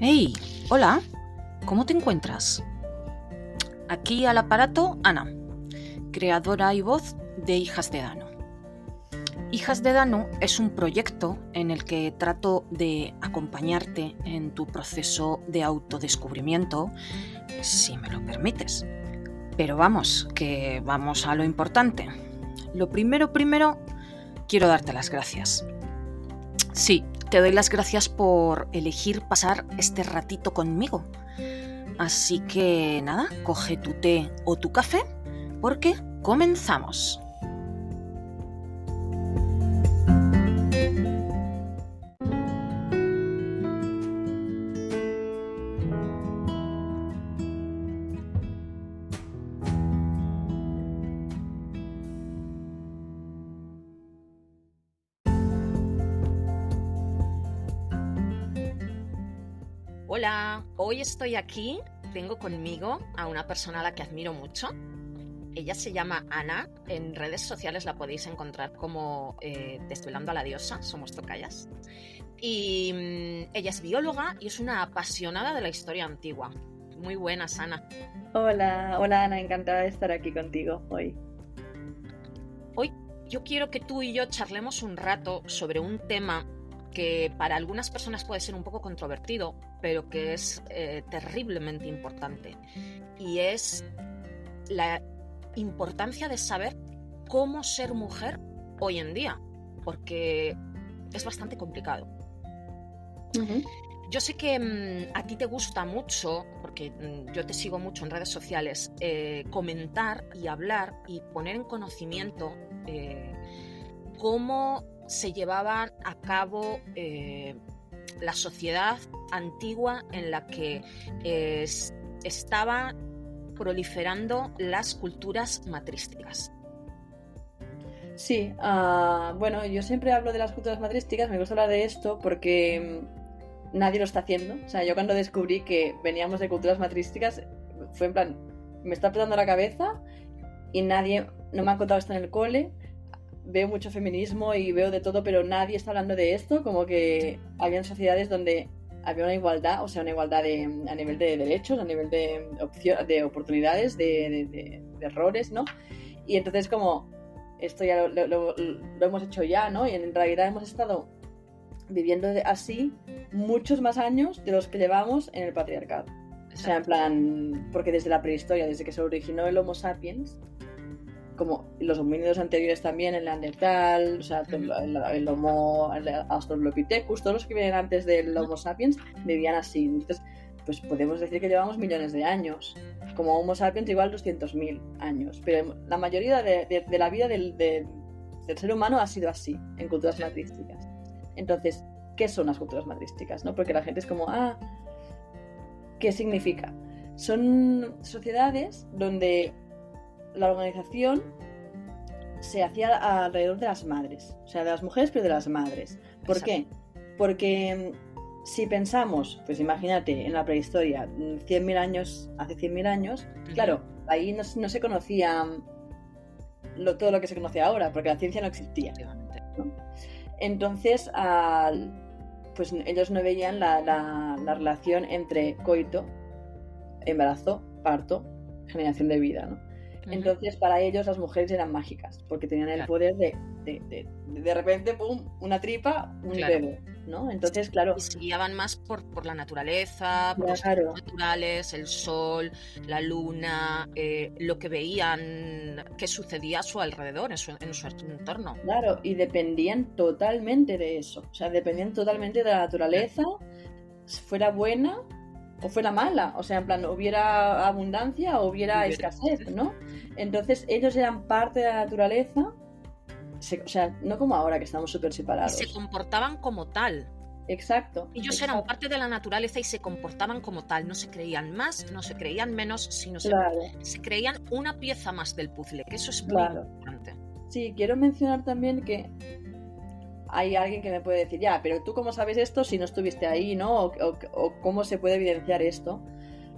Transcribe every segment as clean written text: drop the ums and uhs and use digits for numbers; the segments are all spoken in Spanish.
Hey, hola, ¿cómo te encuentras? Aquí al aparato, Ana, creadora y voz de Hijas de Dano. Hijas de Dano es un proyecto en el que trato de acompañarte en tu proceso de autodescubrimiento, si me lo permites. Pero vamos, que vamos a lo importante. Lo primero, quiero darte las gracias. Sí, te doy las gracias por elegir pasar este ratito conmigo. Así que nada, coge tu té o tu café porque comenzamos. Hola, hoy estoy aquí, tengo conmigo a una persona a la que admiro mucho. Ella se llama Ana, en redes sociales la podéis encontrar como Desvelando a la Diosa, somos tocayas. Y ella es bióloga y es una apasionada de la historia antigua. Muy buenas, Ana. Hola Ana, encantada de estar aquí contigo hoy. Hoy yo quiero que tú y yo charlemos un rato sobre un tema que para algunas personas puede ser un poco controvertido, pero que es terriblemente importante. Y es la importancia de saber cómo ser mujer hoy en día, porque es bastante complicado. Uh-huh. Yo sé que a ti te gusta mucho, porque yo te sigo mucho en redes sociales, comentar y hablar y poner en conocimiento cómo se llevaban a cabo la sociedad antigua en la que estaba proliferando las culturas matrísticas. Sí, bueno, yo siempre hablo de las culturas matrísticas, me gusta hablar de esto porque nadie lo está haciendo. O sea, yo cuando descubrí que veníamos de culturas matrísticas, fue en plan, me está petando la cabeza y no me ha contado esto en el cole. Veo mucho feminismo y veo de todo, pero nadie está hablando de esto, como que habían sociedades donde había una igualdad, o sea, una igualdad a nivel de derechos, a nivel de oportunidades, de errores, ¿no? Y entonces como esto ya lo hemos hecho ya, ¿no? Y en realidad hemos estado viviendo así muchos más años de los que llevamos en el patriarcado. Exacto. O sea, en plan, porque desde la prehistoria, desde que se originó el Homo sapiens, como los homínidos anteriores también, el Neandertal, o sea, el Homo, el Australopithecus, todos los que vienen antes del Homo sapiens vivían así. Entonces, pues podemos decir que llevamos millones de años. Como Homo sapiens igual 200.000 años. Pero la mayoría de la vida del ser humano ha sido así, en culturas matrísticas. Entonces, ¿qué son las culturas matrísticas? ¿No? Porque la gente es como, ¿qué significa? Son sociedades donde la organización se hacía alrededor de las madres, o sea, de las mujeres, pero de las madres. ¿Por qué? Porque si pensamos, pues imagínate, en la prehistoria, 100.000 años, hace 100.000 años, claro, ahí no se conocía todo lo que se conoce ahora, porque la ciencia no existía, ¿no? Entonces, pues ellos no veían la relación entre coito, embarazo, parto, generación de vida, ¿no? Entonces, para ellos las mujeres eran mágicas, porque tenían el poder de repente, ¡pum!, una tripa, un bebé, ¿no? Entonces, claro... Y se guiaban más por la naturaleza, por los ciclos naturales, el sol, la luna, lo que veían que sucedía a su alrededor, en su entorno. Claro, y dependían totalmente de eso, o sea, dependían totalmente de la naturaleza, fuera buena o fuera mala, o sea, en plan, hubiera abundancia o hubiera escasez, ¿no? Entonces ellos eran parte de la naturaleza, o sea, no como ahora que estamos súper separados. Y se comportaban como tal. Exacto. Ellos eran parte de la naturaleza y se comportaban como tal, no se creían más, no se creían menos, sino se creían una pieza más del puzzle, que eso es muy importante. Sí, quiero mencionar también que hay alguien que me puede decir, ya, pero tú cómo sabes esto si no estuviste ahí, ¿no? O cómo se puede evidenciar esto.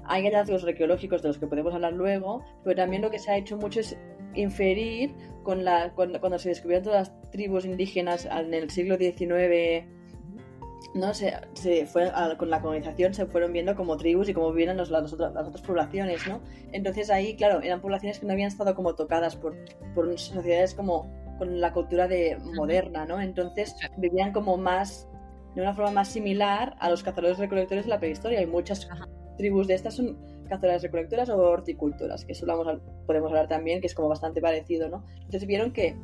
Hay hallazgos arqueológicos de los que podemos hablar luego, pero también lo que se ha hecho mucho es inferir cuando se descubrieron todas las tribus indígenas en el siglo XIX ¿no? Con la colonización se fueron viendo como tribus y cómo vivían las otras poblaciones, ¿no? Entonces ahí, claro, eran poblaciones que no habían estado como tocadas por sociedades como con la cultura moderna, ¿no? Entonces vivían como más, de una forma más similar a los cazadores-recolectores de la prehistoria, y muchas tribus de estas son cazadoras-recolectoras o horticultoras, que eso podemos hablar también, que es como bastante parecido, ¿no? Entonces vieron que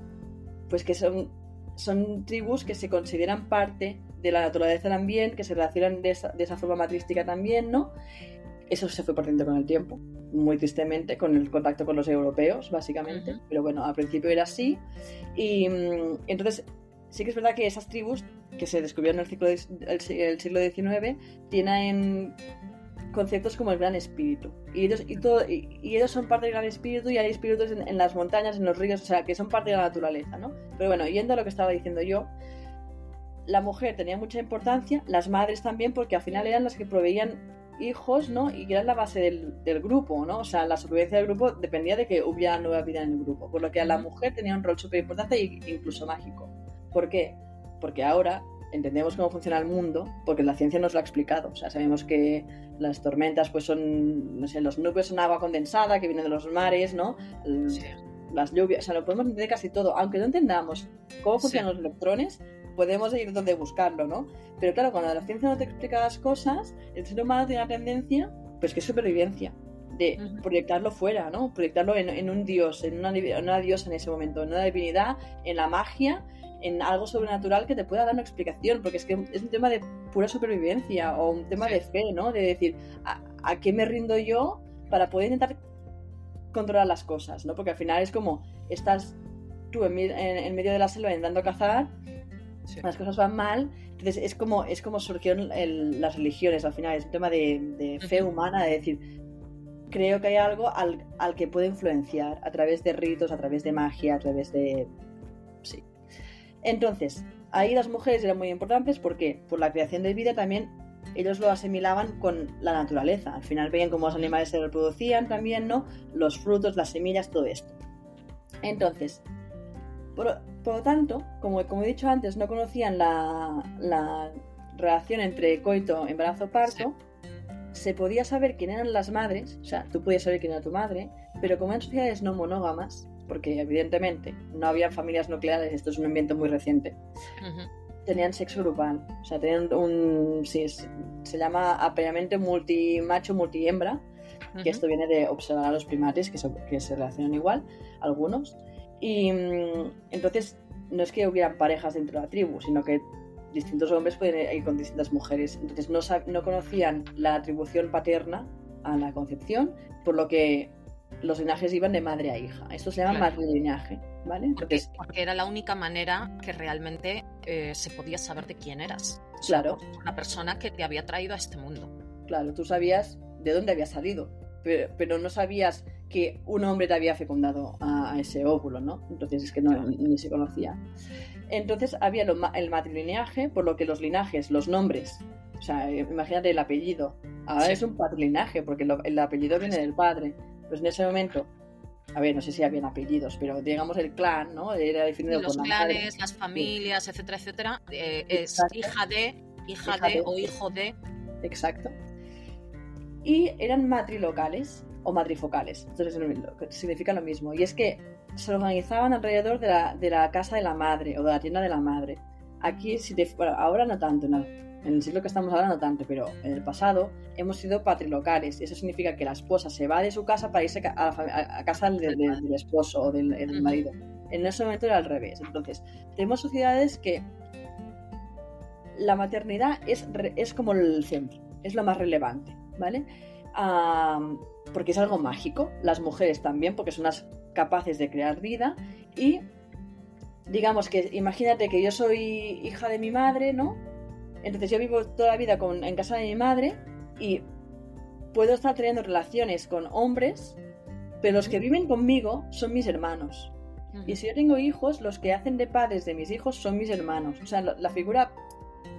son tribus que se consideran parte de la naturaleza también, que se relacionan de esa forma matrística también, ¿no? Eso se fue perdiendo con el tiempo, muy tristemente, con el contacto con los europeos, básicamente. Pero bueno, al principio era así. Y entonces sí que es verdad que esas tribus que se descubrieron en el siglo XIX tienen conceptos como el Gran Espíritu. Y ellos son parte del Gran Espíritu, y hay espíritus en las montañas, en los ríos, o sea, que son parte de la naturaleza, ¿no? Pero bueno, yendo a lo que estaba diciendo yo, la mujer tenía mucha importancia, las madres también, porque al final eran las que proveían hijos, ¿no? Y que eran la base del grupo, ¿no? O sea, la supervivencia del grupo dependía de que hubiera nueva vida en el grupo, por lo que a la mujer tenía un rol súper importante e incluso mágico. ¿Por qué? Porque ahora entendemos cómo funciona el mundo, porque la ciencia nos lo ha explicado. O sea, sabemos que las tormentas pues son, no sé, los nubes son agua condensada que viene de los mares, ¿no? Las lluvias, o sea, lo podemos entender casi todo, aunque no entendamos cómo funcionan los electrones, podemos ir donde buscarlo, ¿no? Pero claro, cuando la ciencia no te explica las cosas, el ser humano tiene una tendencia, pues que es supervivencia, de proyectarlo fuera, ¿no? Proyectarlo en un dios, en una diosa en ese momento, en una divinidad, en la magia, en algo sobrenatural que te pueda dar una explicación, porque es que es un tema de pura supervivencia o un tema de fe, ¿no? De decir, ¿a qué me rindo yo para poder intentar controlar las cosas, ¿no? Porque al final es como, estás tú en medio de la selva intentando cazar, las cosas van mal, entonces es como surgieron las religiones, al final es un tema de fe humana, de decir, creo que hay algo al que puedo influenciar a través de ritos, a través de magia, a través de... Sí. Entonces, ahí las mujeres eran muy importantes porque por la creación de vida también ellos lo asimilaban con la naturaleza. Al final veían cómo los animales se reproducían también, ¿no? Los frutos, las semillas, todo esto. Entonces, por lo tanto, como he dicho antes, no conocían la relación entre coito, embarazo, parto. Se podía saber quién eran las madres, o sea, tú podías saber quién era tu madre, pero como en sociedades no monógamas, porque evidentemente no había familias nucleares, esto es un invento muy reciente, tenían sexo grupal, o sea, tenían se llama apareamiento multimacho, multihembra, que esto viene de observar a los primates que se relacionan igual, algunos, y entonces no es que hubieran parejas dentro de la tribu, sino que distintos hombres pueden ir con distintas mujeres, entonces no conocían la atribución paterna a la concepción, por lo que los linajes iban de madre a hija. Esto se llama matrilineaje, ¿vale? Entonces, porque era la única manera que realmente se podía saber de quién eras. Claro. La persona que te había traído a este mundo. Claro, tú sabías de dónde había salido, pero no sabías que un hombre te había fecundado a ese óvulo, ¿no? Entonces es que ni se conocía. Entonces había el matrilineaje, por lo que los linajes, los nombres, o sea, imagínate el apellido, ahora es un patrilineaje, porque el apellido viene del padre. Pues en ese momento, a ver, no sé si habían apellidos, pero digamos el clan, ¿no? Era definido los por la clanes, madre. las familias, etcétera, etcétera, es hija de o hijo de. Exacto. Y eran matrilocales o matrifocales, entonces significa lo mismo. Y es que se organizaban alrededor de la casa de la madre o de la tienda de la madre. Aquí, bueno, ahora no tanto, ¿no? En el siglo que estamos ahora no tanto, pero en el pasado hemos sido patrilocales. Eso significa que la esposa se va de su casa para irse a casa del esposo o del marido. En ese momento era al revés. Entonces, tenemos sociedades que la maternidad es como el centro, es lo más relevante, ¿vale? Porque es algo mágico. Las mujeres también, porque son las capaces de crear vida. Y digamos que imagínate que yo soy hija de mi madre, ¿no? Entonces yo vivo toda la vida en casa de mi madre y puedo estar teniendo relaciones con hombres, pero los que viven conmigo son mis hermanos. Y si yo tengo hijos, los que hacen de padres de mis hijos son mis hermanos. O sea, la figura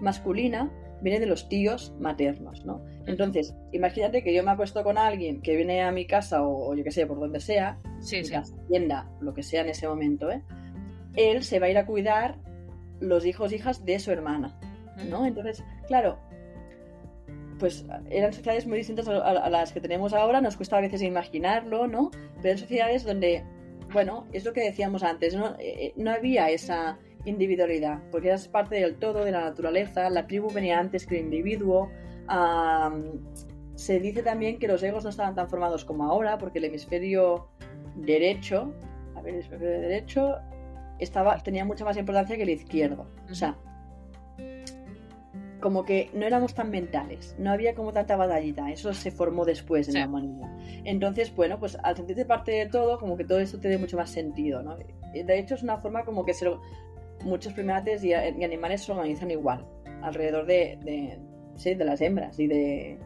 masculina viene de los tíos maternos, ¿no? Entonces, imagínate que yo me acuesto con alguien que viene a mi casa o yo qué sé, por donde sea, casa, tienda, lo que sea en ese momento, él se va a ir a cuidar los hijos e hijas de su hermana. ¿no? Entonces, claro, pues eran sociedades muy distintas a las que tenemos ahora, nos cuesta a veces imaginarlo, ¿no? Pero eran sociedades donde, bueno, es lo que decíamos antes, no había esa individualidad, porque eras parte del todo, de la naturaleza, la tribu venía antes que el individuo. Se dice también que los egos no estaban tan formados como ahora, porque el hemisferio derecho, tenía mucha más importancia que el izquierdo. O sea, como que no éramos tan mentales, no había como tanta batallita, eso se formó después en la humanidad. Entonces, bueno, pues al sentirte parte de todo, como que todo esto te dé mucho más sentido, ¿no? De hecho, es una forma como que muchos primates y animales se organizan igual, alrededor de las hembras y de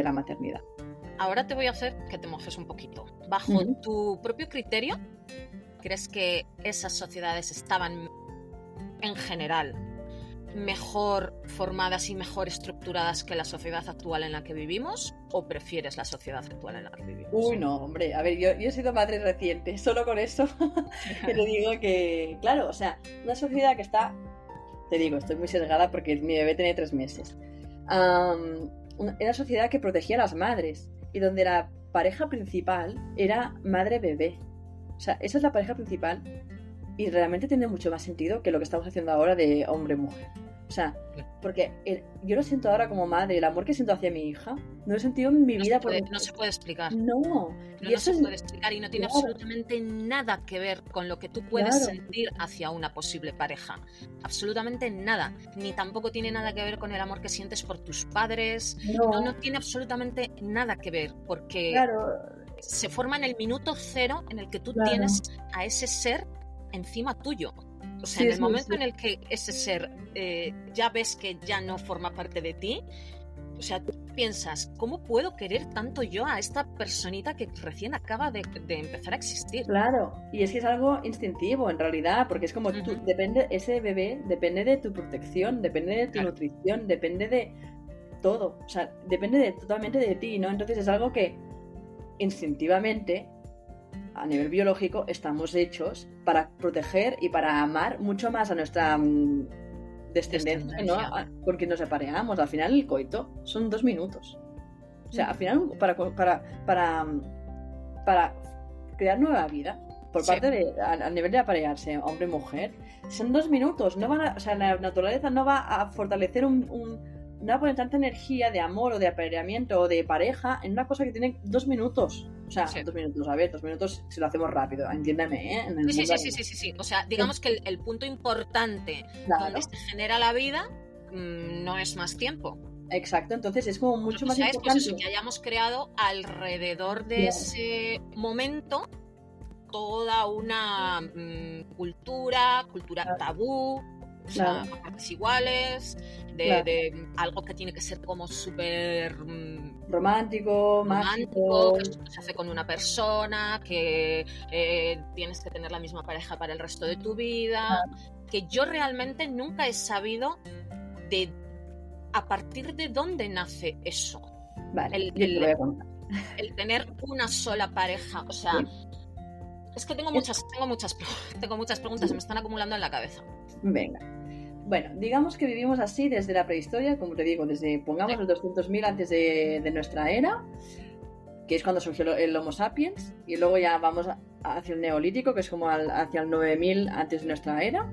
la maternidad. Ahora te voy a hacer que te mojes un poquito. Bajo tu propio criterio, ¿crees que esas sociedades estaban, en general, mejor formadas y mejor estructuradas que la sociedad actual en la que vivimos? ¿O prefieres la sociedad actual en la que vivimos? Uy, no, hombre, a ver, yo he sido madre reciente, solo con eso que te digo que, claro, o sea, una sociedad que está, te digo, estoy muy sesgada porque mi bebé tiene 3 meses. Una sociedad que protegía a las madres y donde la pareja principal era madre-bebé. O sea, esa es la pareja principal y realmente tiene mucho más sentido que lo que estamos haciendo ahora de hombre-mujer. O sea, porque yo lo siento ahora como madre, el amor que siento hacia mi hija, no lo he sentido en mi vida. No se puede explicar. No se puede explicar y no tiene absolutamente nada que ver con lo que tú puedes sentir hacia una posible pareja. Absolutamente nada. Ni tampoco tiene nada que ver con el amor que sientes por tus padres. No tiene absolutamente nada que ver, porque se forma en el minuto cero en el que tú tienes a ese ser encima tuyo. O sea, en el momento en el que ese ser ya ves que ya no forma parte de ti, o sea, tú piensas, ¿cómo puedo querer tanto yo a esta personita que recién acaba de empezar a existir? Claro, y es que es algo instintivo en realidad, porque es como tú, ese bebé depende de tu protección, depende de tu nutrición, depende de todo, o sea, depende totalmente de ti, ¿no? Entonces es algo que instintivamente, a nivel biológico, estamos hechos para proteger y para amar mucho más a nuestra descendencia, ¿no? Porque nos apareamos. Al final el coito son 2 minutos. O sea, al final para crear nueva vida por parte a nivel de aparearse hombre-mujer, son 2 minutos. No o sea, la naturaleza no va a fortalecer no va a poner tanta energía de amor o de apareamiento o de pareja en una cosa que tiene 2 minutos. O sea, 2 minutos, a ver, 2 minutos si lo hacemos rápido, entiéndeme, ¿eh? Sí. O sea, digamos que el punto importante donde se genera la vida no es más tiempo. Exacto, entonces es como mucho más importante. Pues eso, que hayamos creado alrededor de ese momento toda una cultura tabú, o sea, partes iguales, de algo que tiene que ser como súper romántico, mágico, que se hace con una persona, que tienes que tener la misma pareja para el resto de tu vida, que yo realmente nunca he sabido a partir de dónde nace eso. Vale, yo te lo voy a contar. El tener una sola pareja, o sea, es que tengo muchas preguntas, se me están acumulando en la cabeza. Venga. Bueno, digamos que vivimos así desde la prehistoria, como te digo, desde, pongamos, los 200.000 antes de nuestra era, que es cuando surgió el Homo sapiens, y luego ya vamos hacia el Neolítico, que es como hacia el 9.000 antes de nuestra era.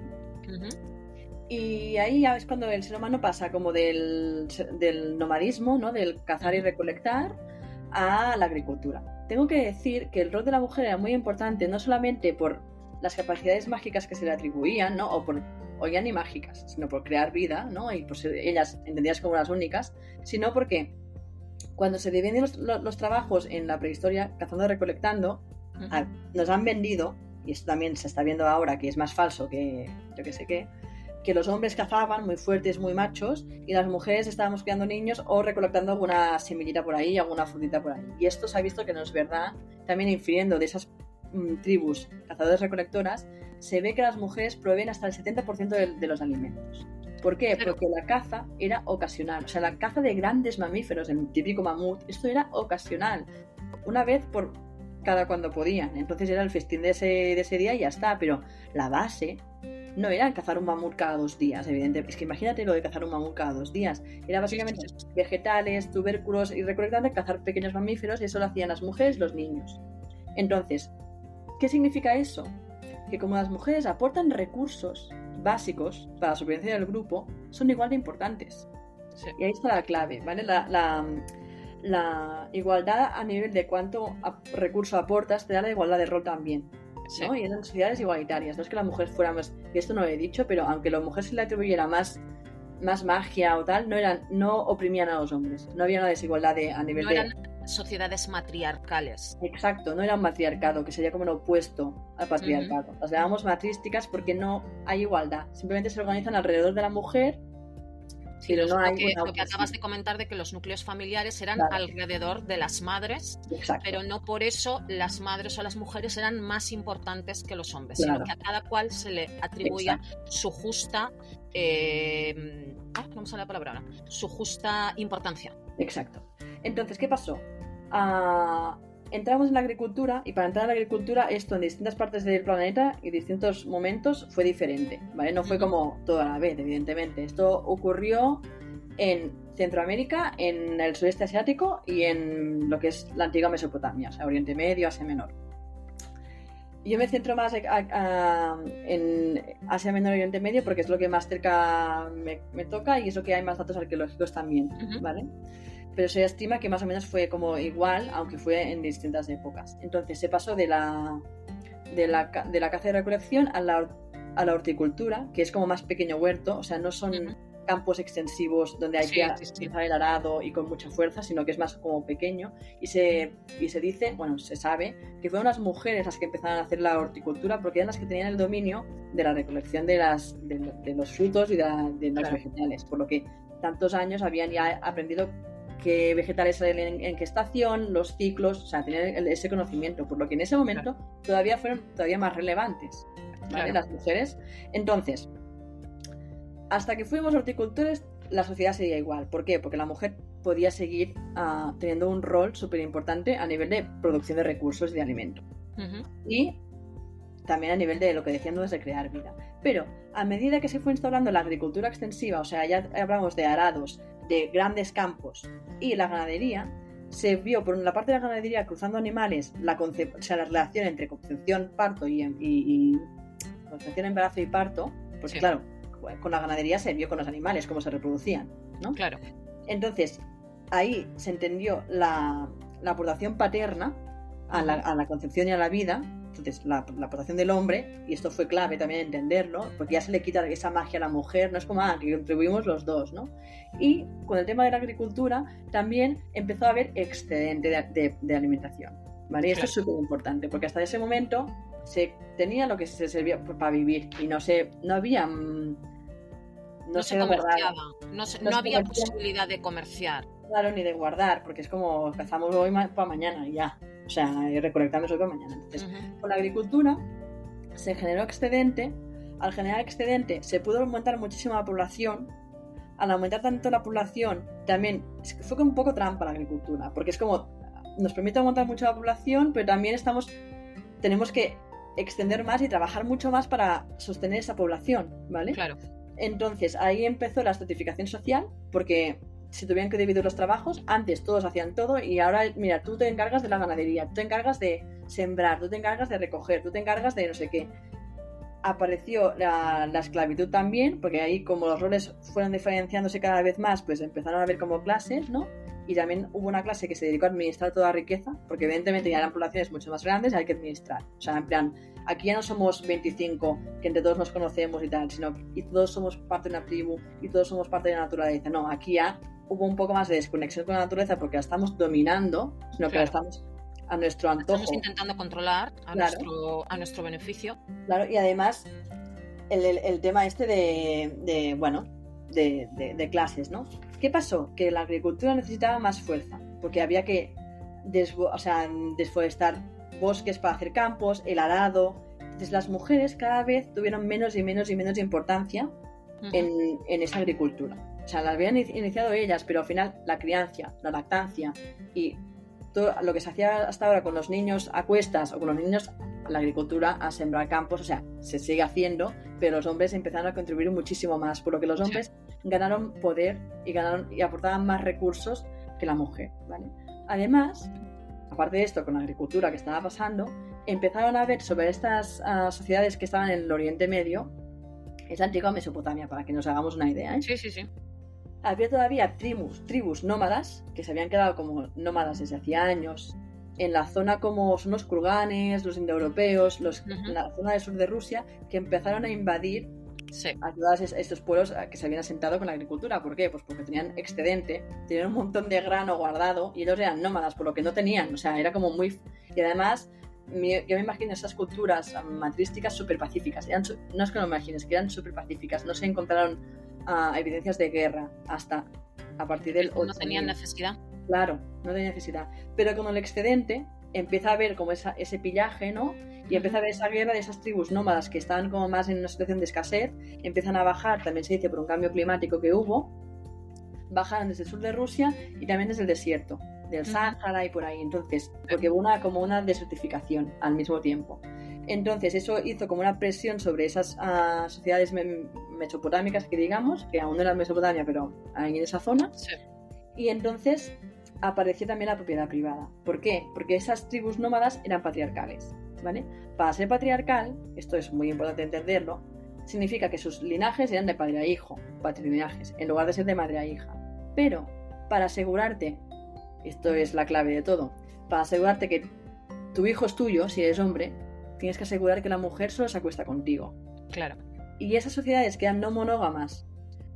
Y ahí ya es cuando el ser humano pasa como del nomadismo, ¿no? Del cazar y recolectar, a la agricultura. Tengo que decir que el rol de la mujer era muy importante, no solamente por las capacidades mágicas que se le atribuían, ¿no? O ya ni mágicas, sino por crear vida, ¿no? Y pues ellas entendidas como las únicas, sino porque cuando se dividen los trabajos en la prehistoria, cazando y recolectando, nos han vendido, y esto también se está viendo ahora que es más falso que yo que sé qué, que los hombres cazaban muy fuertes, muy machos, y las mujeres estábamos criando niños o recolectando alguna semillita por ahí, alguna frutita por ahí. Y esto se ha visto que no es verdad, también infiriendo de esas tribus cazadoras-recolectoras, se ve que las mujeres proveen hasta el 70% de los alimentos. ¿Por qué? Porque la caza era ocasional. O sea, la caza de grandes mamíferos, el típico mamut, esto era ocasional. Una vez por cada cuando podían. Entonces era el festín de ese día y ya está. Pero la base no era cazar un mamut cada 2 días, evidentemente. Es que imagínate lo de cazar un mamut cada 2 días. Era básicamente vegetales, tubérculos y recolectar, cazar pequeños mamíferos, y eso lo hacían las mujeres y los niños. Entonces, ¿qué significa eso? Que como las mujeres aportan recursos básicos para la supervivencia del grupo, son igual de importantes. Sí. Y ahí está la clave, ¿vale? La igualdad a nivel de cuánto recurso aportas te da la igualdad de rol también, ¿no? Sí. Y en sociedades igualitarias. No es que las mujeres fueran más... Y esto no lo he dicho, pero aunque a las mujeres se le atribuyera más magia o tal, no oprimían a los hombres. No había una desigualdad a nivel de... No eran sociedades matriarcales. Exacto, no era un matriarcado, que sería como lo opuesto al patriarcado. Las llamamos matrísticas porque no hay igualdad. Simplemente se organizan alrededor de la mujer. Sí, pero no hay lo que acabas de comentar de que los núcleos familiares eran alrededor de las madres, pero no por eso las madres o las mujeres eran más importantes que los hombres, sino que a cada cual se le atribuía su justa vamos a la palabra ahora, su justa importancia. Exacto. Entonces, ¿qué pasó? Entramos en la agricultura, y para entrar en la agricultura esto en distintas partes del planeta y distintos momentos fue diferente, ¿vale? No fue como toda la vez, evidentemente. Esto ocurrió en Centroamérica, en el sudeste asiático y en lo que es la antigua Mesopotamia, o sea, Oriente Medio, Asia Menor. Yo me centro más en Asia Menor y Oriente Medio porque es lo que más cerca me toca y es lo que hay más datos arqueológicos también, ¿vale? Pero se estima que más o menos fue como igual, aunque fue en distintas épocas. Entonces se pasó de la caza y recolección a la horticultura, que es como más pequeño huerto, o sea, no son campos extensivos donde hay que utilizar el arado y con mucha fuerza, sino que es más como pequeño. Y se dice, bueno, se sabe, que fueron las mujeres las que empezaron a hacer la horticultura porque eran las que tenían el dominio de la recolección de los frutos y de los vegetales, por lo que tantos años habían ya aprendido qué vegetales salen en qué estación, los ciclos, o sea, tenían ese conocimiento, por lo que en ese momento todavía fueron más relevantes, ¿vale? Las mujeres. Entonces, hasta que fuimos horticultores, la sociedad seguía igual. ¿Por qué? Porque la mujer podía seguir teniendo un rol súper importante a nivel de producción de recursos y de alimento. Y también a nivel de lo que decían de crear vida. Pero a medida que se fue instaurando la agricultura extensiva, o sea, ya hablamos de arados, de grandes campos y la ganadería, se vio por la parte de la ganadería cruzando animales la relación entre concepción, parto y concepción, embarazo y parto, porque claro, con la ganadería se vio con los animales cómo se reproducían, ¿no? Claro. Entonces, ahí se entendió la aportación paterna a la concepción y a la vida. Entonces, la aportación del hombre, y esto fue clave también entenderlo, porque ya se le quita esa magia a la mujer, no es como que contribuimos los dos, ¿no? Y con el tema de la agricultura también empezó a haber excedente de alimentación, ¿vale? Y esto es súper importante, porque hasta ese momento se tenía lo que se servía para vivir y no había... No se comerciaba, no había posibilidad de comerciar. Claro, ni de guardar, porque es como cazamos hoy para mañana y ya. O sea, recolectamos hoy para mañana. Entonces, con la agricultura se generó excedente. Al generar excedente se pudo aumentar muchísimo la población. Al aumentar tanto la población, también fue como un poco trampa la agricultura, porque es como nos permite aumentar mucho la población, pero también tenemos que extender más y trabajar mucho más para sostener esa población, ¿vale? Claro. Entonces ahí empezó la estratificación social, porque se tuvieron que dividir los trabajos. Antes todos hacían todo y ahora, mira, tú te encargas de la ganadería, tú te encargas de sembrar, tú te encargas de recoger, tú te encargas de no sé qué. Apareció la esclavitud también, porque ahí como los roles fueron diferenciándose cada vez más, pues empezaron a ver como clases, ¿no? Y también hubo una clase que se dedicó a administrar toda la riqueza, porque evidentemente ya eran poblaciones mucho más grandes, hay que administrar. O sea, en plan, aquí ya no somos 25, que entre todos nos conocemos y tal, sino y todos somos parte de una tribu y todos somos parte de la naturaleza. No, aquí ya hubo un poco más de desconexión con la naturaleza porque la estamos dominando, sino que la estamos a nuestro antojo. Estamos intentando controlar a nuestro beneficio. Claro, y además el tema este de clases, ¿no? ¿Qué pasó? Que la agricultura necesitaba más fuerza, porque había que desforestar bosques para hacer campos, el arado. Entonces las mujeres cada vez tuvieron menos y menos y menos importancia en esa agricultura. O sea, la habían iniciado ellas, pero al final la crianza, la lactancia y todo lo que se hacía hasta ahora con los niños a cuestas o con los niños la agricultura, a sembrar campos, o sea, se sigue haciendo, pero los hombres empezaron a contribuir muchísimo más, por lo que los hombres ganaron poder y aportaban más recursos que la mujer, ¿vale? Además, aparte de esto, con la agricultura que estaba pasando, empezaron a ver sobre estas sociedades que estaban en el Oriente Medio, es la antigua Mesopotamia, para que nos hagamos una idea, ¿eh? Sí. Había todavía tribus nómadas, que se habían quedado como nómadas desde hacía años, en la zona como son los kurganes, los indoeuropeos, en la zona del sur de Rusia, que empezaron a invadir a todos estos pueblos que se habían asentado con la agricultura. ¿Por qué? Pues porque tenían excedente, tenían un montón de grano guardado y ellos eran nómadas, por lo que no tenían, o sea, era como muy... Y además, yo me imagino esas culturas matrísticas súper pacíficas, no es que no me imagines, que eran súper pacíficas, no se encontraron evidencias de guerra hasta a partir del 8. No tenían necesidad. Claro, no tenía necesidad. Pero con el excedente empieza a haber como ese pillaje, ¿no? Y empieza a haber esa guerra de esas tribus nómadas que estaban como más en una situación de escasez, empiezan a bajar, también se dice por un cambio climático que hubo, bajaron desde el sur de Rusia y también desde el desierto, del Sáhara y por ahí. Entonces, porque hubo como una desertificación al mismo tiempo. Entonces, eso hizo como una presión sobre esas sociedades mesopotámicas que digamos, que aún no eran Mesopotamia, pero ahí en esa zona. Sí. Y entonces apareció también la propiedad privada. ¿Por qué? Porque esas tribus nómadas eran patriarcales, ¿vale? Para ser patriarcal, esto es muy importante entenderlo, significa que sus linajes eran de padre a hijo, patrilinajes, en lugar de ser de madre a hija. Pero, para asegurarte, esto es la clave de todo, para asegurarte que tu hijo es tuyo, si eres hombre, tienes que asegurar que la mujer solo se acuesta contigo. Claro. Y esas sociedades que eran no monógamas,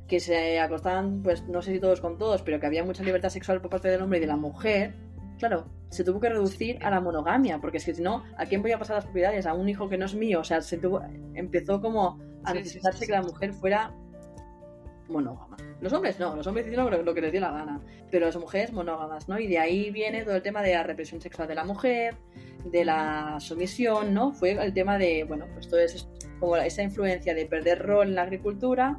que se acostaban, pues no sé si todos con todos, pero que había mucha libertad sexual por parte del hombre y de la mujer, claro, se tuvo que reducir a la monogamia, porque es que si no, ¿a quién voy a pasar las propiedades? A un hijo que no es mío. O sea, empezó como a necesitarse que la mujer fuera monógama. Los hombres no, los hombres hicieron lo que les dio la gana, pero las mujeres monógamas, ¿no? Y de ahí viene todo el tema de la represión sexual de la mujer, de la sumisión, ¿no? Fue el tema de, bueno, pues todo eso, como esa influencia de perder rol en la agricultura,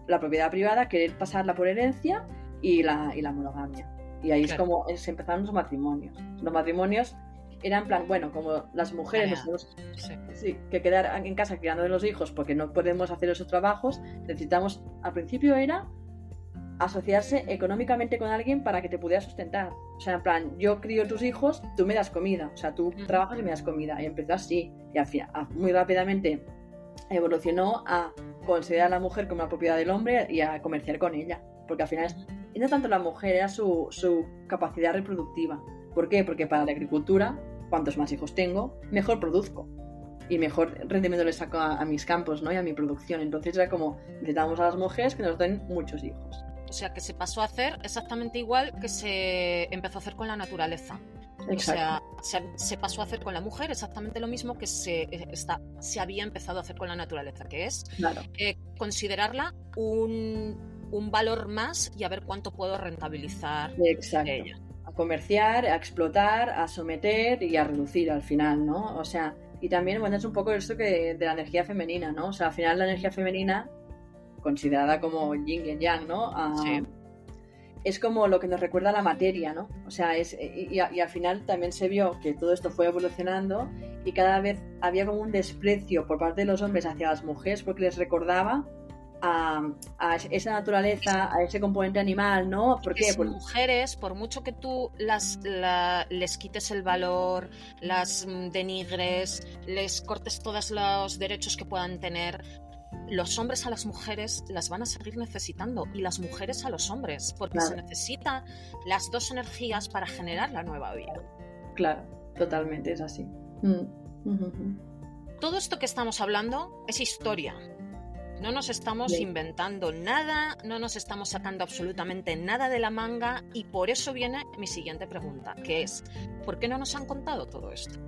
la propiedad privada, querer pasarla por herencia y la monogamia. Y ahí es como se empezaron los matrimonios. Los matrimonios eran en plan, bueno, como las mujeres nos tenemos que quedar en casa criando de los hijos porque no podemos hacer esos trabajos, necesitamos, al principio era asociarse económicamente con alguien para que te pudiera sustentar. O sea, en plan, yo crío tus hijos, tú me das comida. O sea, tú trabajas y me das comida. Y empezó así. Y al final, muy rápidamente evolucionó a considerar a la mujer como la propiedad del hombre y a comerciar con ella. Porque al final, y no tanto la mujer, era su capacidad reproductiva. ¿Por qué? Porque para la agricultura, cuantos más hijos tengo, mejor produzco. Y mejor rendimiento le saco a mis campos, ¿no? Y a mi producción. Entonces era como, necesitamos a las mujeres que nos den muchos hijos. O sea, que se pasó a hacer exactamente igual que se empezó a hacer con la naturaleza. Exacto. O sea, se pasó a hacer con la mujer exactamente lo mismo que se había empezado a hacer con la naturaleza, que es considerarla un valor más y a ver cuánto puedo rentabilizar de ella. A comerciar, a explotar, a someter y a reducir al final, ¿no? O sea, y también, bueno, es un poco esto de la energía femenina, ¿no? O sea, al final la energía femenina, considerada como yin y yang, ¿no? Es como lo que nos recuerda a la materia, ¿no? O sea, y al final también se vio que todo esto fue evolucionando y cada vez había como un desprecio por parte de los hombres hacia las mujeres porque les recordaba a esa naturaleza, a ese componente animal, ¿no? ¿Por qué? Las mujeres, por mucho que tú les quites el valor, las denigres, les cortes todos los derechos que puedan tener, los hombres a las mujeres las van a seguir necesitando y las mujeres a los hombres, porque se necesitan las dos energías para generar la nueva vida. Claro, totalmente, es así. Todo esto que estamos hablando es historia. No nos estamos inventando nada, no nos estamos sacando absolutamente nada de la manga y por eso viene mi siguiente pregunta, que es, ¿por qué no nos han contado todo esto?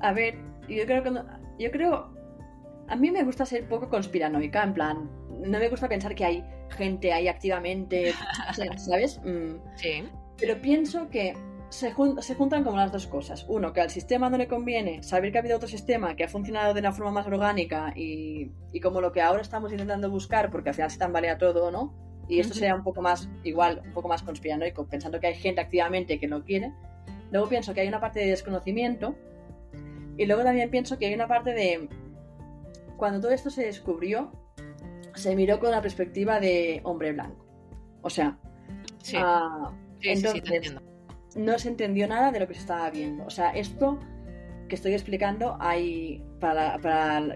A ver, yo creo a mí me gusta ser poco conspiranoica, en plan, no me gusta pensar que hay gente ahí activamente, ¿sabes? Sí. Pero pienso que se juntan como las dos cosas. Uno, que al sistema no le conviene saber que ha habido otro sistema que ha funcionado de una forma más orgánica y como lo que ahora estamos intentando buscar, porque al final se tambalea todo, ¿no? Y esto sería un poco más, igual, un poco más conspiranoico, pensando que hay gente activamente que lo quiere. Luego pienso que hay una parte de desconocimiento Y luego también pienso que hay una parte de... Cuando todo esto se descubrió, se miró con la perspectiva de hombre blanco. O sea, Sí, entonces te entiendo. no se entendió nada de lo que se estaba viendo. O sea, esto que estoy explicando, hay para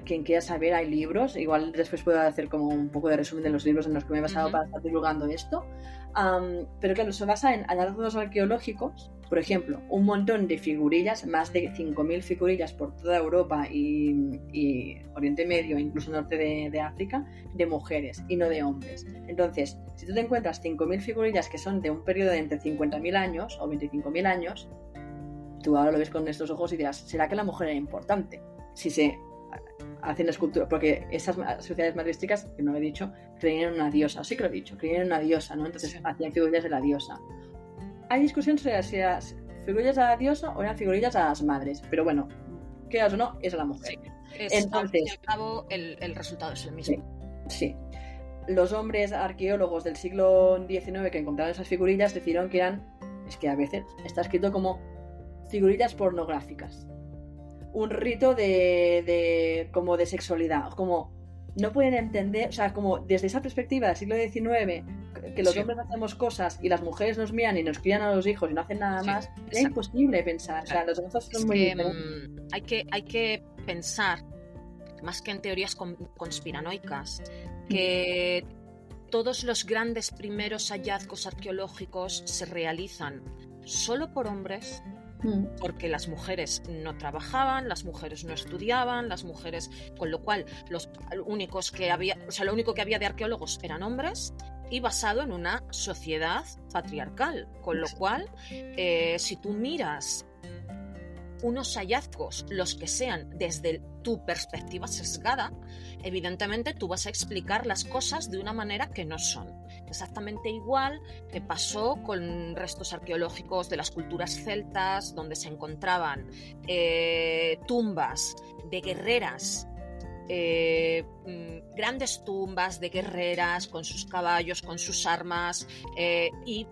quien quiera saber, hay libros. Igual después puedo hacer como un poco de resumen de los libros en los que me he basado para estar divulgando esto. Pero claro, se basa en hallazgos arqueológicos. Por ejemplo, un montón de figurillas, más de 5.000 figurillas por toda Europa y Oriente Medio, incluso norte de África, de mujeres y no de hombres. Entonces, si tú te encuentras 5.000 figurillas que son de un periodo de entre 50.000 años o 25.000 años, tú ahora lo ves con estos ojos y dirás, ¿será que la mujer era importante? Si se hacen esculturas, porque esas sociedades madrísticas, que no lo he dicho, creían en una diosa, sí que lo he dicho, creían en una diosa, ¿no? Entonces hacían figurillas de la diosa. Hay discusión sobre si eran figurillas a la diosa o eran figurillas a las madres, pero bueno, quieras o no, es a la mujer. Sí. Entonces, al fin y al cabo, el resultado es el mismo. Sí. Los hombres arqueólogos del siglo XIX que encontraron esas figurillas decidieron que eran, es que a veces está escrito como figurillas pornográficas, un rito como de sexualidad, como no pueden entender, o sea, como desde esa perspectiva del siglo XIX, que los hombres hacemos cosas y las mujeres nos miran y nos crían a los hijos y no hacen nada más, es imposible pensar. O sea, los gozos son muy diferentes. Hay que pensar, más que en teorías conspiranoicas, que todos los grandes primeros hallazgos arqueológicos se realizan solo por hombres, porque las mujeres no trabajaban, las mujeres no estudiaban, las mujeres, con lo cual lo único que había de arqueólogos eran hombres, y basado en una sociedad patriarcal, con lo cual si tú miras unos hallazgos, los que sean desde tu perspectiva sesgada, evidentemente tú vas a explicar las cosas de una manera que no son. Exactamente igual que pasó con restos arqueológicos de las culturas celtas, donde se encontraban tumbas de guerreras, grandes tumbas de guerreras con sus caballos, con sus armas, y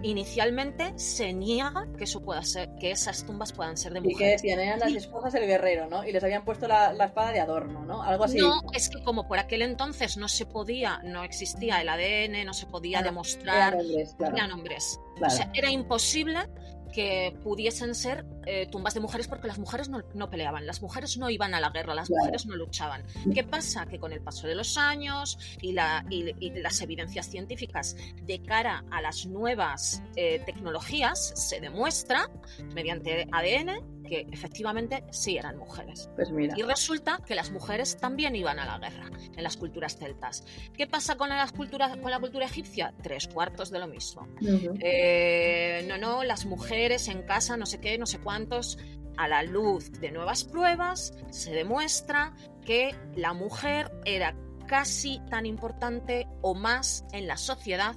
inicialmente se niega que eso pueda ser, que esas tumbas puedan ser de mujeres. Y que decían, eran las esposas del guerrero, ¿no? Y les habían puesto la espada de adorno, ¿no? Algo así. No, es que como por aquel entonces no existía el ADN, no se podía demostrar, eran hombres. Claro. O sea, era imposible que pudiesen ser tumbas de mujeres, porque las mujeres no peleaban, las mujeres no iban a la guerra, las mujeres no luchaban. ¿Qué pasa? Que con el paso de los años y las evidencias científicas de cara a las nuevas tecnologías, se demuestra mediante ADN que efectivamente sí eran mujeres. Pues mira. Y resulta que las mujeres también iban a la guerra en las culturas celtas. ¿Qué pasa con la cultura egipcia? 3/4 de lo mismo. Las mujeres en casa, no sé qué, no sé cuántos. A la luz de nuevas pruebas se demuestra que la mujer era casi tan importante o más en la sociedad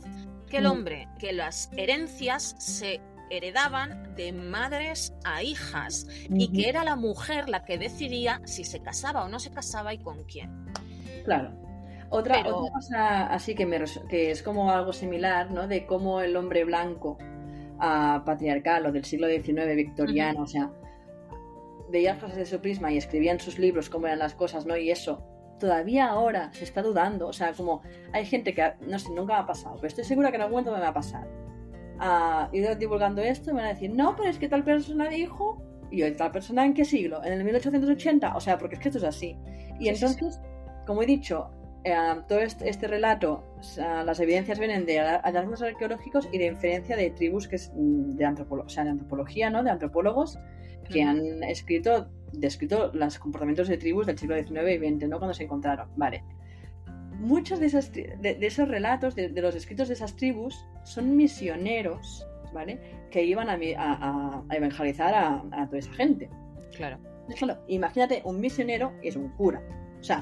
que el hombre, que las herencias se heredaban de madres a hijas, y que era la mujer la que decidía si se casaba o no se casaba y con quién. Claro. Otra cosa así que es como algo similar, ¿no? De cómo el hombre blanco patriarcal o del siglo XIX victoriano, o sea, veía las cosas de su prisma y escribía en sus libros cómo eran las cosas, ¿no? Y eso todavía ahora se está dudando, o sea, como hay gente que, no sé, nunca me ha pasado, pero estoy segura que en algún momento me va a pasar. Ir divulgando esto y me van a decir, no, pero es que tal persona dijo, y yo, ¿tal persona en qué siglo? ¿En el 1880? O sea, porque es que esto es así. Y entonces, como he dicho, todo este relato, las evidencias vienen de hallazgos arqueológicos y de inferencia de tribus que es de antropología, ¿no? De antropólogos que han descrito los comportamientos de tribus del siglo XIX y XX, ¿no? Cuando se encontraron. Vale. Muchos de esos relatos, de los escritos de esas tribus, son misioneros, ¿vale? Que iban a evangelizar a toda esa gente. Claro. Imagínate, un misionero es un cura. O sea,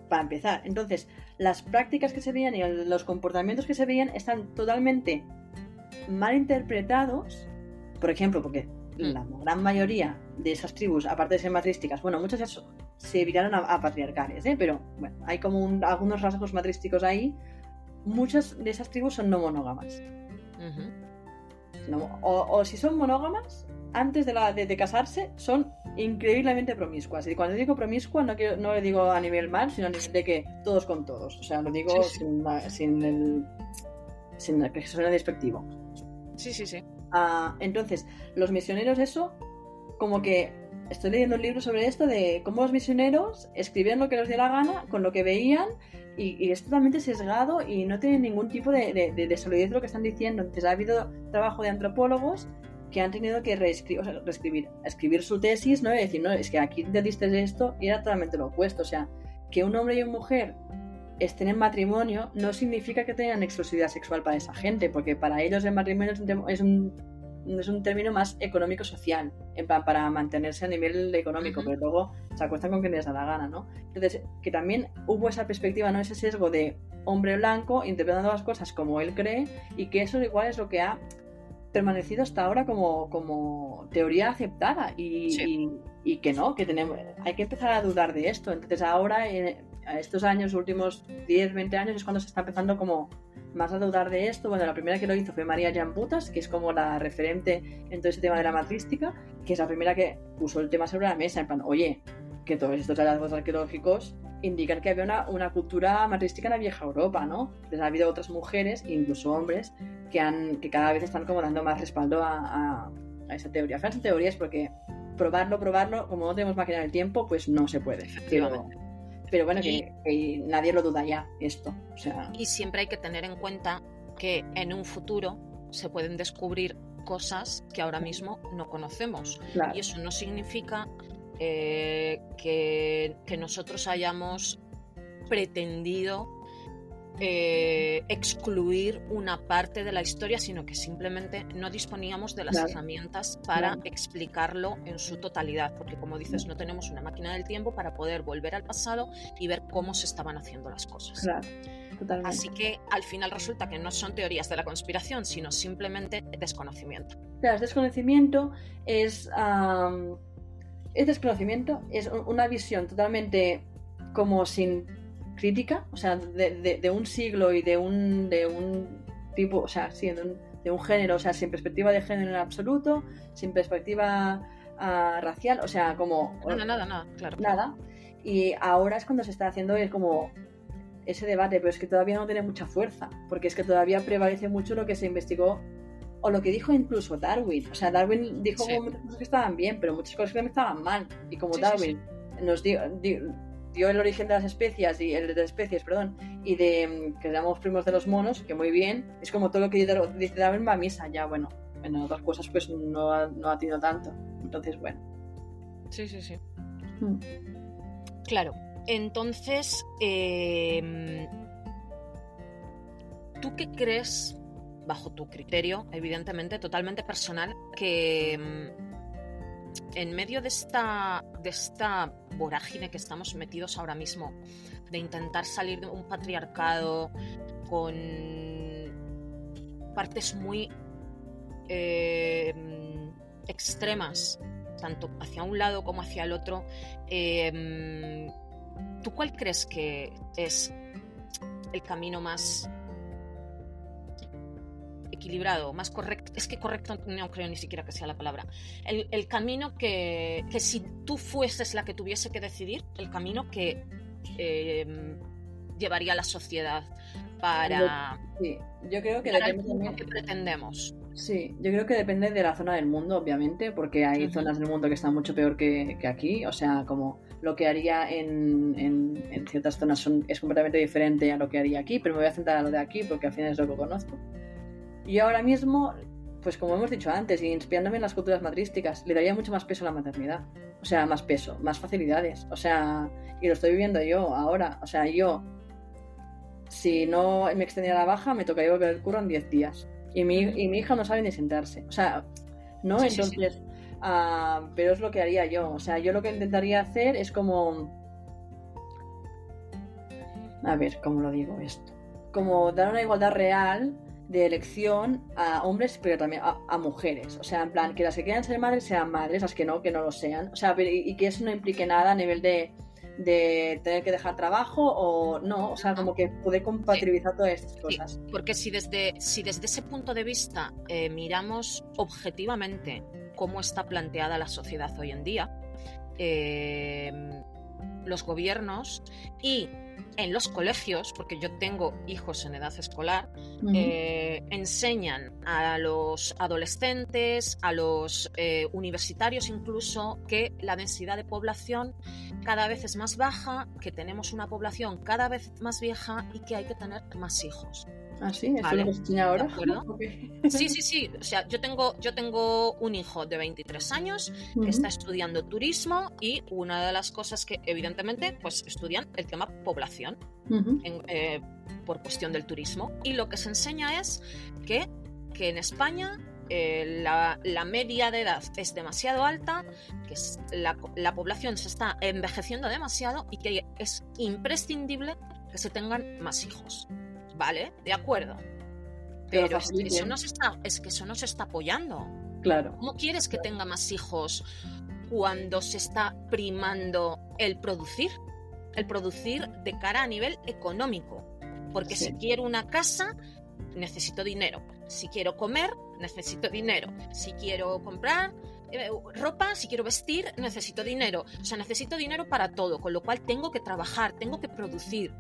para empezar. Entonces, las prácticas que se veían y los comportamientos que se veían están totalmente mal interpretados. Por ejemplo, porque la gran mayoría de esas tribus, aparte de ser matrísticas, bueno, muchas se viraron a patriarcales, pero bueno, hay como algunos rasgos matrísticos ahí. Muchas de esas tribus son no monógamas. O si son monógamas, antes de casarse son increíblemente promiscuas. Y cuando digo promiscua no lo digo a nivel mal, sino a nivel de que todos con todos. O sea, lo digo Sí. sin que suene despectivo. Sí. Entonces, los misioneros, eso, como que estoy leyendo un libro sobre esto de cómo los misioneros escribían lo que les dio la gana con lo que veían y es totalmente sesgado y no tienen ningún tipo de solidez lo que están diciendo. Entonces ha habido trabajo de antropólogos que han tenido que escribir su tesis, ¿no? Y decir, no, es que aquí te diste esto y era totalmente lo opuesto. O sea, que un hombre y una mujer estén en matrimonio no significa que tengan exclusividad sexual para esa gente, porque para ellos el matrimonio es un término más económico-social, en plan, para mantenerse a nivel económico, pero luego se acuestan con quien les da la gana, ¿no? Entonces, que también hubo esa perspectiva, ¿no? Ese sesgo de hombre blanco interpretando las cosas como él cree, y que eso igual es lo que ha permanecido hasta ahora como teoría aceptada y que no, que hay que empezar a dudar de esto. Entonces ahora, a estos años, últimos 10, 20 años, es cuando se está empezando como más a dudar de esto. Bueno, la primera que lo hizo fue María Jan Butas, que es como la referente en todo ese tema de la matrística, que es la primera que puso el tema sobre la mesa, en plan, oye, que todos estos hallazgos arqueológicos indican que había una cultura matrística en la vieja Europa, ¿no? Entonces ha habido otras mujeres, incluso hombres, que cada vez están como dando más respaldo a esa teoría. Al final son teorías porque probarlo, como no tenemos máquina del tiempo, pues no se puede. Pero bueno, que nadie lo duda ya, esto. O sea... Y siempre hay que tener en cuenta que en un futuro se pueden descubrir cosas que ahora mismo no conocemos. Claro. Y eso no significa que nosotros hayamos pretendido excluir una parte de la historia, sino que simplemente no disponíamos de las herramientas para explicarlo en su totalidad, porque como dices, no tenemos una máquina del tiempo para poder volver al pasado y ver cómo se estaban haciendo las cosas. Claro, totalmente. Así que al final resulta que no son teorías de la conspiración, sino simplemente desconocimiento. Claro, es desconocimiento, es desconocimiento, es una visión totalmente como sin crítica, o sea, de un siglo y de un tipo, o sea, sí, de un género, o sea, sin perspectiva de género en absoluto, sin perspectiva racial, o sea, como... Nada, claro. Nada. Y ahora es cuando se está haciendo como ese debate, pero es que todavía no tiene mucha fuerza, porque es que todavía prevalece mucho lo que se investigó o lo que dijo incluso Darwin. O sea, Darwin dijo muchas cosas que estaban bien, pero muchas cosas que estaban mal. Y como Darwin nos dio el origen de las especies y y de que llamamos primos de los monos, que muy bien, es como todo lo que dice Darwin va a misa, ya bueno, en otras cosas pues no ha tenido tanto. Entonces, bueno. Sí. Claro, entonces, ¿tú qué crees, bajo tu criterio, evidentemente, totalmente personal, que en medio de esta vorágine que estamos metidos ahora mismo, de intentar salir de un patriarcado con partes muy extremas, tanto hacia un lado como hacia el otro, ¿tú cuál crees que es el camino más equilibrado, más correcto? Es que correcto no creo ni siquiera que sea la palabra. El camino que si tú fueses la que tuviese que decidir, el camino que llevaría a la sociedad para... Sí, yo creo que depende de lo que pretendemos. Sí, yo creo que depende de la zona del mundo, obviamente, porque hay zonas del mundo que están mucho peor que aquí. O sea, como lo que haría en ciertas zonas es completamente diferente a lo que haría aquí, pero me voy a centrar a lo de aquí porque al final es lo que conozco. Y ahora mismo, pues como hemos dicho antes, y inspirándome en las culturas matrísticas, le daría mucho más peso a la maternidad. O sea, más peso, más facilidades. O sea, y lo estoy viviendo yo ahora. O sea, yo, si no me extendía la baja, me tocaría volver al curro en 10 días. Y mi hija no sabe ni sentarse. O sea, ¿no? Sí, entonces, sí. Pero es lo que haría yo. O sea, yo lo que intentaría hacer es como... A ver, ¿cómo lo digo esto? Como dar una igualdad real de elección a hombres, pero también a mujeres. O sea, en plan, que las que quieran ser madres sean madres, las que no lo sean. O sea, y que eso no implique nada a nivel de tener que dejar trabajo o no, o sea, como que poder compatibilizar todas estas cosas. Sí, porque si desde ese punto de vista miramos objetivamente cómo está planteada la sociedad hoy en día. Los gobiernos y en los colegios, porque yo tengo hijos en edad escolar, enseñan a los adolescentes, a los universitarios incluso, que la densidad de población cada vez es más baja, que tenemos una población cada vez más vieja y que hay que tener más hijos. Ah, sí, ¿eso lo que se enseña ahora? ¿De acuerdo? Sí. O sea, yo tengo un hijo de 23 años que está estudiando turismo y una de las cosas que, evidentemente, pues estudian el tema población por cuestión del turismo. Y lo que se enseña es que en España la media de edad es demasiado alta, que la población se está envejeciendo demasiado y que es imprescindible que se tengan más hijos. Vale, de acuerdo. Pero es que eso no se está apoyando. Claro. ¿Cómo quieres que tenga más hijos cuando se está primando el producir? El producir de cara a nivel económico. Porque si quiero una casa, necesito dinero. Si quiero comer, necesito dinero. Si quiero comprar ropa, si quiero vestir, necesito dinero. O sea, necesito dinero para todo, con lo cual tengo que trabajar, tengo que producir.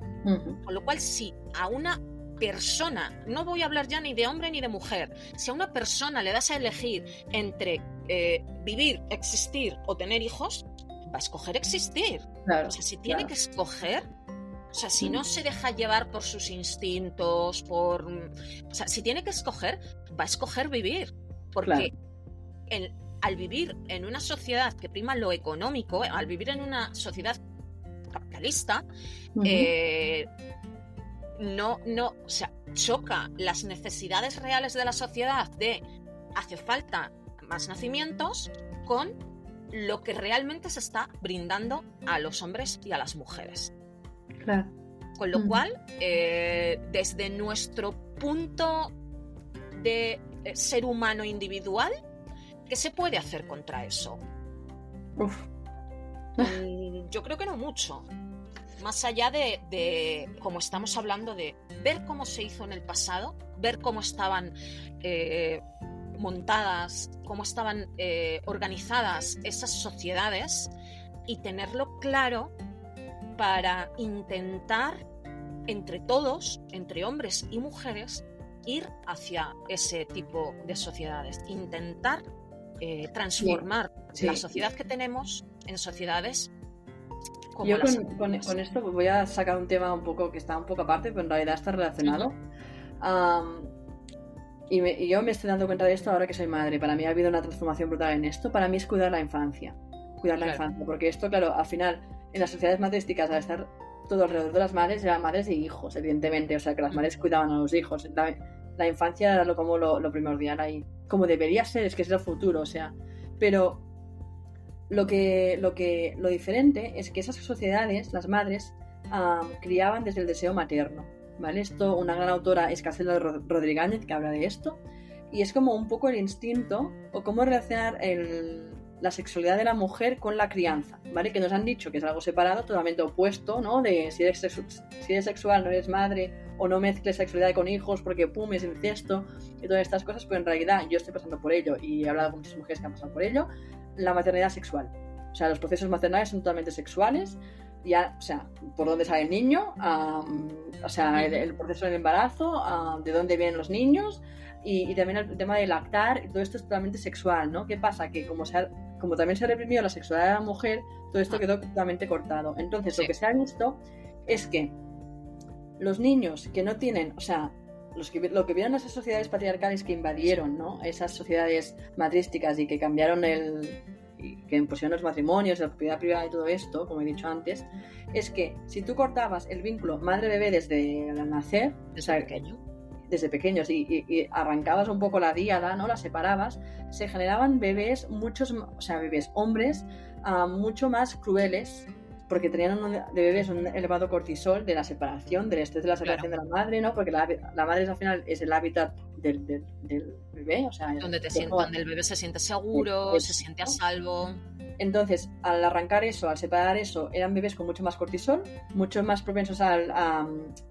Con lo cual, si a una persona, no voy a hablar ya ni de hombre ni de mujer, si a una persona le das a elegir entre vivir, existir o tener hijos, va a escoger existir. Claro, o sea, si tiene que escoger, o sea, si no se deja llevar por sus instintos, o sea, si tiene que escoger, va a escoger vivir. Porque al vivir en una sociedad que prima lo económico, al vivir en una sociedad capitalista, o sea, choca las necesidades reales de la sociedad de hace falta más nacimientos con lo que realmente se está brindando a los hombres y a las mujeres. Claro. Con lo cual, desde nuestro punto de ser humano individual, ¿qué se puede hacer contra eso? Yo creo que no mucho. Más allá de como estamos hablando, de ver cómo se hizo en el pasado, ver cómo estaban montadas, cómo estaban organizadas esas sociedades y tenerlo claro para intentar entre todos, entre hombres y mujeres, ir hacia ese tipo de sociedades, intentar transformar la sociedad que tenemos en sociedades. Yo con esto voy a sacar un tema un poco que está un poco aparte, pero en realidad está relacionado. Y yo me estoy dando cuenta de esto ahora que soy madre. Para mí ha habido una transformación brutal en esto. Para mí es cuidar la infancia. Cuidar la infancia. Porque esto, claro, al final, en las sociedades matrísticas, al estar todo alrededor de las madres, eran madres y hijos, evidentemente. O sea, que las madres cuidaban a los hijos. La infancia era como lo primordial ahí. Como debería ser, es que es el futuro, o sea. Pero lo diferente es que esas sociedades, las madres, criaban desde el deseo materno, ¿vale? Esto, una gran autora es Castelo Rodríguez, que habla de esto, y es como un poco el instinto o cómo relacionar la sexualidad de la mujer con la crianza, ¿vale? Que nos han dicho que es algo separado, totalmente opuesto, ¿no? De si eres sexual, no eres madre, o no mezcles sexualidad con hijos porque pum, es incesto, y todas estas cosas, pero en realidad yo estoy pasando por ello, y he hablado con muchas mujeres que han pasado por ello. La maternidad sexual, o sea, los procesos maternales son totalmente sexuales, ya, o sea, por dónde sale el niño, o sea, el proceso del embarazo, de dónde vienen los niños, y también el tema de lactar, todo esto es totalmente sexual, ¿no? ¿Qué pasa? Que como también se ha reprimido la sexualidad de la mujer, todo esto quedó totalmente cortado. Entonces, lo que se ha visto es que los niños que no tienen, o sea, lo que vieron esas sociedades patriarcales que invadieron, ¿no? Esas sociedades matrísticas y que cambiaron y que impusieron los matrimonios, la propiedad privada y todo esto, como he dicho antes, es que si tú cortabas el vínculo madre-bebé desde el nacer, desde pequeños, y arrancabas un poco la díada, ¿no? La separabas, se generaban bebés, bebés hombres, mucho más crueles, porque tenían de bebés un elevado cortisol de la separación, del estrés de la separación de la madre, ¿no? Porque la madre al final es el hábitat del bebé, o sea, donde el bebé se siente seguro, se siente a salvo. Entonces, al arrancar eso, al separar eso, eran bebés con mucho más cortisol, mucho más propensos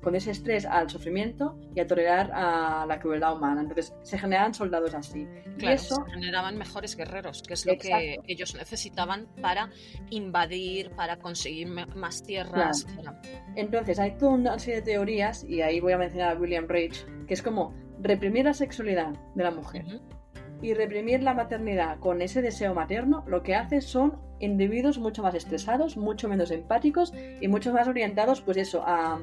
con ese estrés al sufrimiento y a tolerar a la crueldad humana. Entonces, se generaban soldados así. Claro, y eso, se generaban mejores guerreros, que es lo que ellos necesitaban para invadir, para conseguir más tierras. Claro. Entonces, hay toda una serie de teorías, y ahí voy a mencionar a William Reich, que es como reprimir la sexualidad de la mujer. Y reprimir la maternidad con ese deseo materno, lo que hace son individuos mucho más estresados, mucho menos empáticos y mucho más orientados, pues eso, a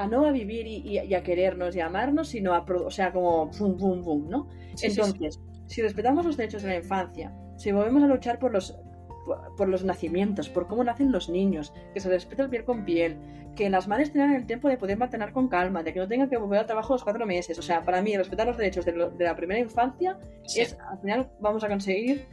no a vivir y a querernos y a amarnos, sino o sea, como pum, pum, pum, ¿no? Sí, entonces, si respetamos los derechos de la infancia, si volvemos a luchar por los nacimientos, por cómo nacen los niños, que se respete el piel con piel, que las madres tengan el tiempo de poder maternar con calma, de que no tengan que volver al trabajo a los 4 meses. O sea, para mí, respetar los derechos de la primera infancia es, al final, vamos a conseguir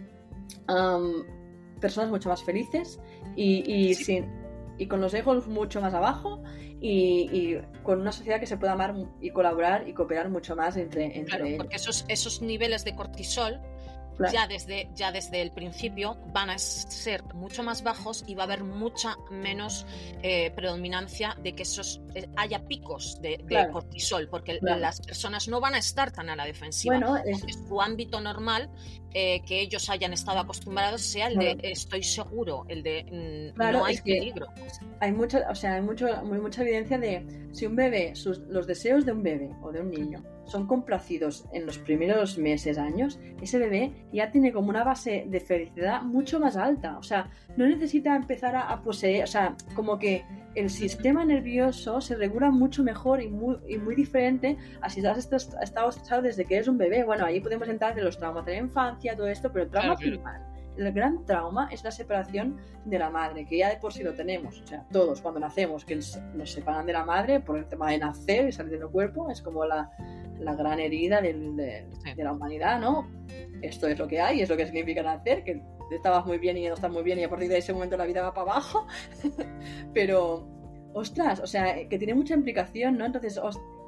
personas mucho más felices y con los egos mucho más abajo y con una sociedad que se pueda amar y colaborar y cooperar mucho más entre claro, ellos. Porque esos niveles de cortisol claro. ya desde el principio van a ser mucho más bajos y va a haber mucha menos predominancia de que haya picos de claro. cortisol, porque claro. las personas no van a estar tan a la defensiva. Bueno, su ámbito normal que ellos hayan estado acostumbrados sea el claro. de estoy seguro, el de claro, no hay peligro. Hay mucha evidencia de si un bebé, los deseos de un bebé o de un niño son complacidos en los primeros meses, años, ese bebé ya tiene como una base de felicidad mucho más alta. O sea, no necesita empezar a poseer, o sea, como que el sistema nervioso se regula mucho mejor y muy diferente a si has estado estresado desde que eres un bebé. Bueno, ahí podemos entrar en los traumas de la infancia, todo esto, pero el trauma primal, el gran trauma es la separación de la madre, que ya de por sí lo tenemos. O sea, todos cuando nacemos, que nos separan de la madre por el tema de nacer y salir del cuerpo, es como la gran herida de la humanidad, ¿no? Esto es lo que hay, es lo que significa nacer, que estabas muy bien y ya no estás muy bien y a partir de ese momento la vida va para abajo. Pero, ostras, o sea, que tiene mucha implicación, ¿no? Entonces,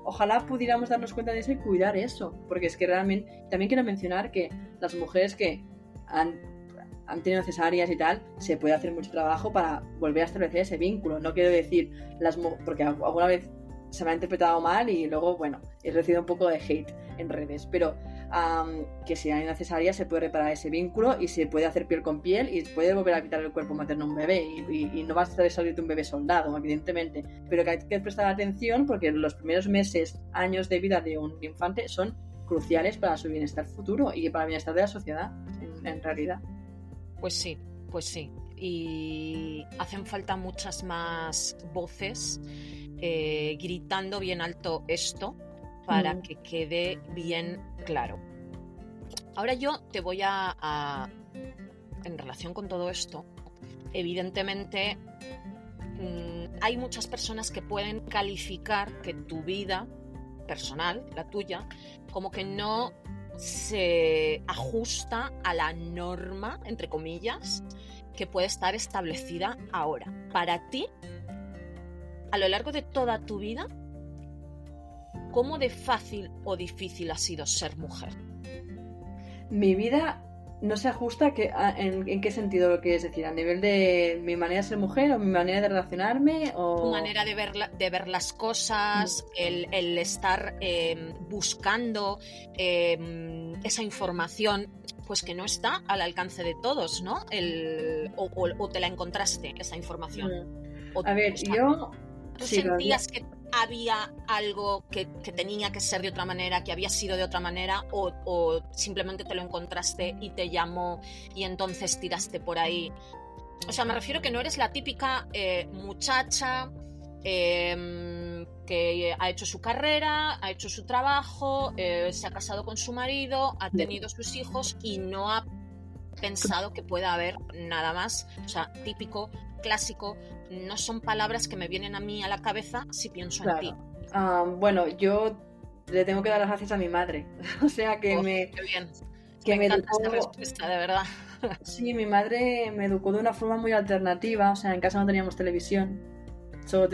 ojalá pudiéramos darnos cuenta de eso y cuidar eso, porque es que realmente, también quiero mencionar que las mujeres que han tenido cesáreas y tal, se puede hacer mucho trabajo para volver a establecer ese vínculo. No quiero decir, porque alguna vez se me ha interpretado mal y luego, bueno, he recibido un poco de hate en redes, pero que si hay una cesárea se puede reparar ese vínculo y se puede hacer piel con piel y puede volver a quitar el cuerpo materno a un bebé y no va a salir de un bebé soldado, evidentemente, pero que hay que prestar atención porque los primeros meses, años de vida de un infante son cruciales para su bienestar futuro y para el bienestar de la sociedad, en realidad. Pues sí. Y hacen falta muchas más voces gritando bien alto esto para que quede bien claro. Ahora yo te voy en relación con todo esto, evidentemente hay muchas personas que pueden calificar que tu vida personal, la tuya, como que no se ajusta a la norma, entre comillas, que puede estar establecida ahora. Para ti, a lo largo de toda tu vida, ¿cómo de fácil o difícil ha sido ser mujer? Mi vida no se ajusta ¿en qué sentido lo quieres decir? ¿A nivel de mi manera de ser mujer o mi manera de relacionarme? O... Tu manera de ver las cosas, el estar buscando esa información, pues que no está al alcance de todos, ¿no? O te la encontraste, esa información. A ver, yo... ¿Tú sentías que había algo que tenía que ser de otra manera, que había sido de otra manera, o simplemente te lo encontraste y te llamó y entonces tiraste por ahí? O sea, me refiero que no eres la típica muchacha que ha hecho su carrera, ha hecho su trabajo, se ha casado con su marido, ha tenido sus hijos y no ha pensado que pueda haber nada más. O sea, típico, clásico, no son palabras que me vienen a mí a la cabeza si pienso en ti. Bueno, yo le tengo que dar las gracias a mi madre. O sea, que qué bien. Que me encanta esta respuesta, de verdad. Sí, mi madre me educó de una forma muy alternativa. O sea, en casa no teníamos televisión. Yo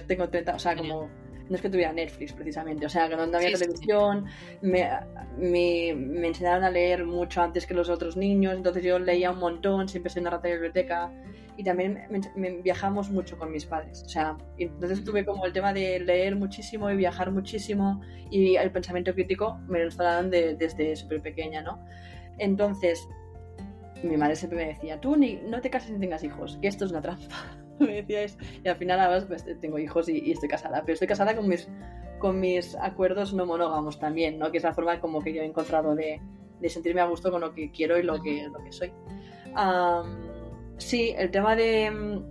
tengo 30, o sea, como no es que tuviera Netflix precisamente, o sea, que no había Sí, sí, sí. televisión, me enseñaron a leer mucho antes que los otros niños, entonces yo leía un montón, siempre soy una rata de biblioteca, y también viajamos mucho con mis padres, o sea, entonces tuve como el tema de leer muchísimo y viajar muchísimo, y el pensamiento crítico me lo instalaron desde súper pequeña, ¿no? Entonces, mi madre siempre me decía, tú no te cases ni tengas hijos, que esto es una trampa. Me decía eso. Y al final ahora pues, tengo hijos y estoy casada, pero estoy casada con mis acuerdos no monógamos también, ¿no? Que es la forma como que yo he encontrado de sentirme a gusto con lo que quiero y lo que soy. Sí, el tema de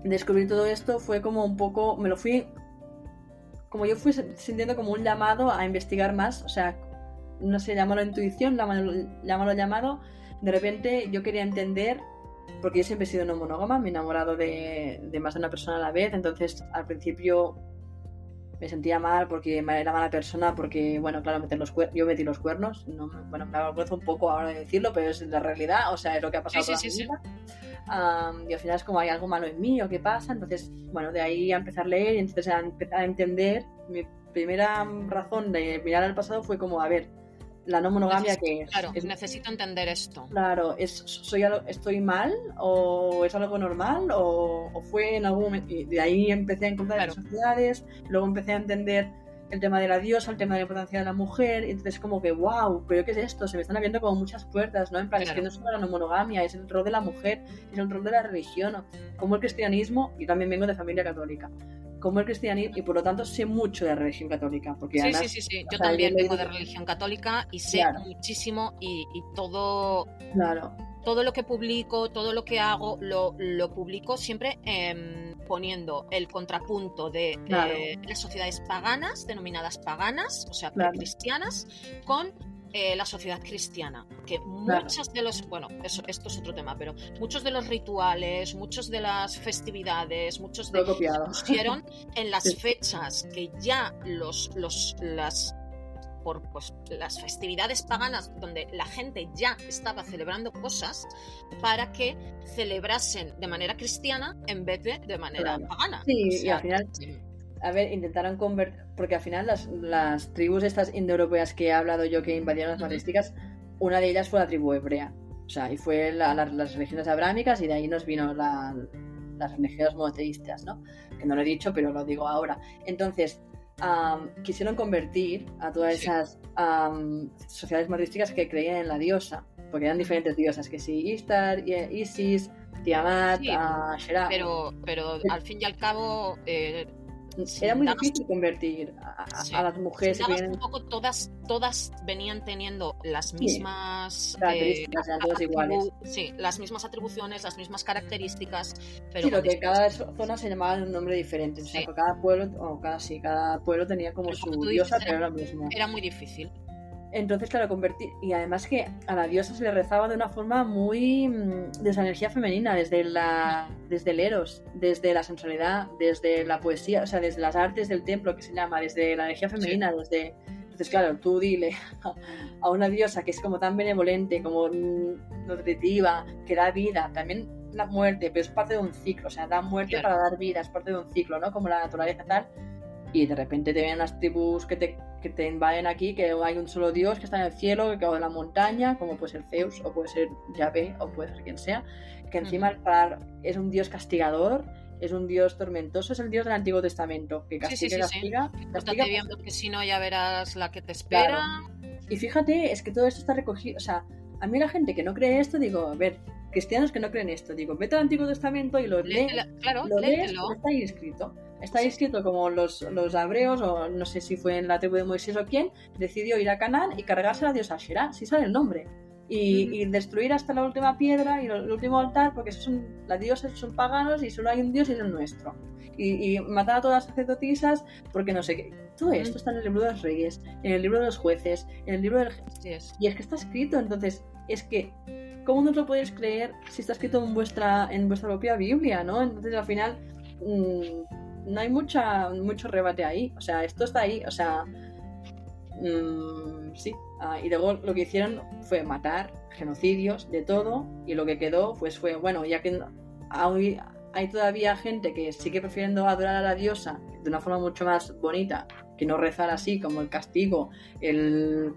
descubrir todo esto fue como un poco, como yo fui sintiendo como un llamado a investigar más, o sea, no sé, llámalo intuición, llámalo llamado. De repente yo quería entender, porque yo siempre he sido no monógama, me he enamorado de más de una persona a la vez, entonces al me sentía mal porque era mala persona, porque, bueno, claro, yo metí los cuernos, no, bueno, me avergüenzo un poco ahora de decirlo, pero es la realidad, o sea, es lo que ha pasado toda mi vida. Y al final es como hay algo malo en mí o qué pasa, entonces, bueno, de ahí a empezar a leer y entonces a empezar a entender. Mi primera razón de mirar al pasado fue como, a ver, la no monogamia que es. Claro, necesito entender esto. Claro, ¿estoy mal? ¿O es algo normal? ¿O fue en algún momento? Y de ahí empecé a encontrar las sociedades, luego empecé a entender el tema de la diosa, el tema de la importancia de la mujer, y entonces como que, wow, ¿pero qué es esto? Se me están abriendo como muchas puertas, ¿no? En plan, es que no es solo la no monogamia, es el rol de la mujer, es el rol de la religión, ¿no? Como el cristianismo, y también vengo de familia católica, como el cristianismo, y por lo tanto sé mucho de la religión católica. Porque además, sí. Yo también vengo de religión católica y sé muchísimo y todo... Claro. Todo lo que publico, todo lo que hago, lo publico siempre poniendo el contrapunto de las sociedades paganas, denominadas paganas, o sea, cristianas, con la sociedad cristiana. Que muchas de los... Bueno, esto es otro tema, pero muchos de los rituales, muchos de las festividades, muchos de... Lo copiado. Pusieron en las fechas que ya por pues, las festividades paganas donde la gente ya estaba celebrando cosas para que celebrasen de manera cristiana en vez de manera pagana. Sí, o sea, y al final, a ver, intentaron convertir, porque al final las tribus estas indoeuropeas que he hablado yo que invadieron las matrísticas, una de ellas fue la tribu hebrea, o sea, y fue las religiones abrámicas, y de ahí nos vino las religiones monoteístas, ¿no? Que no lo he dicho, pero lo digo ahora. Entonces, quisieron convertir a todas esas sociedades matrísticas que creían en la diosa, porque eran diferentes diosas, que sí, Ishtar, Isis, Tiamat, Shera. Pero al fin y al cabo era muy difícil convertir a las mujeres. Un poco todas venían teniendo las mismas características, eran todas iguales. Sí, las mismas atribuciones, las mismas características, pero sí, lo que cada zona se llamaba de un nombre diferente. O sea, que cada pueblo tenía como su diosa, pero era lo mismo. Era muy difícil. Entonces, claro, convertir. Y además que a la diosa se le rezaba de una forma muy desde la energía femenina, desde el eros, desde la sensualidad, desde la poesía, o sea, desde las artes del templo, que se llama, desde la energía femenina, Entonces, claro, tú dile a una diosa que es como tan benevolente, como nutritiva, que da vida, también la muerte, pero es parte de un ciclo, o sea, da muerte para dar vida, es parte de un ciclo, ¿no? Como la naturaleza tal. Y de repente te vienen las tribus que te invaden aquí, que hay un solo dios que está en el cielo, que cae en la montaña, como puede ser Zeus, o puede ser Yahvé, o puede ser quien sea, que encima es un dios castigador, es un dios tormentoso, es el dios del Antiguo Testamento, que castiga. Castiga bien, porque si no ya verás la que te espera. Claro. Y fíjate, es que todo esto está recogido, o sea, a mí la gente que no cree esto, digo, a ver, cristianos que no creen esto, digo, vete al Antiguo Testamento y lo lees, está ahí escrito. Está ahí escrito como los hebreos, o no sé si fue en la tribu de Moisés o quién, decidió ir a Canaán y cargarse a la diosa Asherá, si sale el nombre. Y destruir hasta la última piedra y el último altar, porque las diosas son paganos y solo hay un dios y es el nuestro. Y matar a todas las sacerdotisas, porque no sé qué. Todo esto está en el libro de los reyes, en el libro de los jueces, en el libro del... Y es que está escrito, entonces, es que, ¿cómo no lo podéis creer si está escrito en vuestra propia Biblia, ¿no? Entonces, al final... no hay mucho rebate ahí, o sea, esto está ahí, o sea, sí, y luego lo que hicieron fue matar, genocidios, de todo, y lo que quedó pues fue, bueno, ya que hay todavía gente que sigue prefiriendo adorar a la diosa de una forma mucho más bonita, que no rezar así, como el castigo, de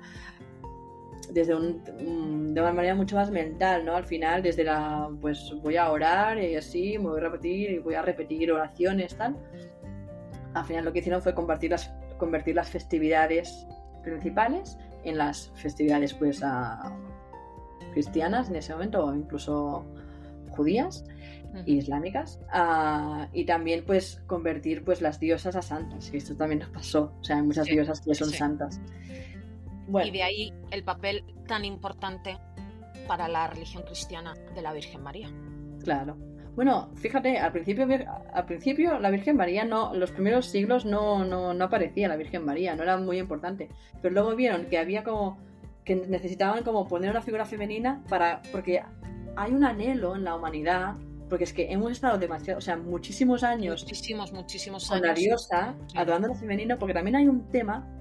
una manera mucho más mental, ¿no? Al final, desde pues voy a orar y así, me voy a repetir y voy a repetir oraciones, tal. Al final lo que hicieron fue convertir las festividades principales en las festividades, pues, cristianas en ese momento, o incluso judías e islámicas, y también, pues, convertir, pues, las diosas a santas, y esto también nos pasó, o sea, hay muchas diosas que son santas. Bueno. Y de ahí el papel tan importante para la religión cristiana de la Virgen María. Claro. Bueno, fíjate, al principio la Virgen María los primeros siglos no aparecía la Virgen María, no era muy importante, pero luego vieron que había que necesitaban como poner una figura femenina porque hay un anhelo en la humanidad, porque es que hemos estado muchísimos años con la diosa, adorando lo femenino, porque también hay un tema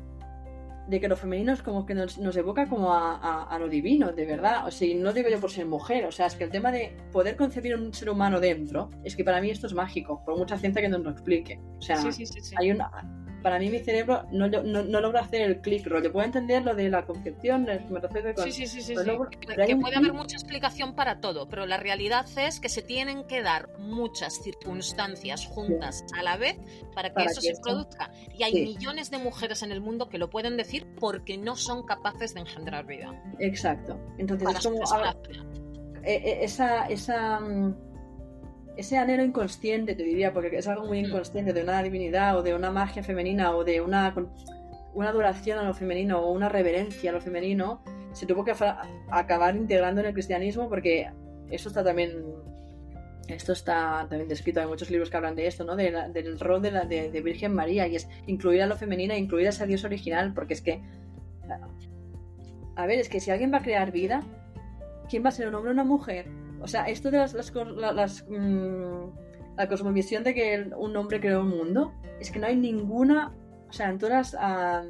de que lo femenino es como que nos evoca como a lo divino, de verdad. O sea, no digo yo por ser mujer, o sea, es que el tema de poder concebir un ser humano dentro, es que para mí esto es mágico, por mucha ciencia que nos lo explique. O sea, hay para mí mi cerebro no logra hacer el clic, rollo. Puedo entender lo de la concepción, me refiero con... Que puede haber mucha explicación para todo, pero la realidad es que se tienen que dar muchas circunstancias juntas a la vez para que eso se produzca. Y hay millones de mujeres en el mundo que lo pueden decir porque no son capaces de engendrar vida. Exacto. Entonces es como ese anhelo inconsciente, te diría, porque es algo muy inconsciente, de una divinidad o de una magia femenina o de una adoración a lo femenino o una reverencia a lo femenino, se tuvo que acabar integrando en el cristianismo, porque esto está también descrito. Hay muchos libros que hablan de esto, ¿no? Del rol de Virgen María, y es incluir a lo femenino e incluir a ese Dios original, porque es que, a ver, es que si alguien va a crear vida, ¿quién va a ser, un hombre o una mujer? O sea, esto de la cosmovisión de que un hombre creó un mundo, es que no hay ninguna, o sea, en todas las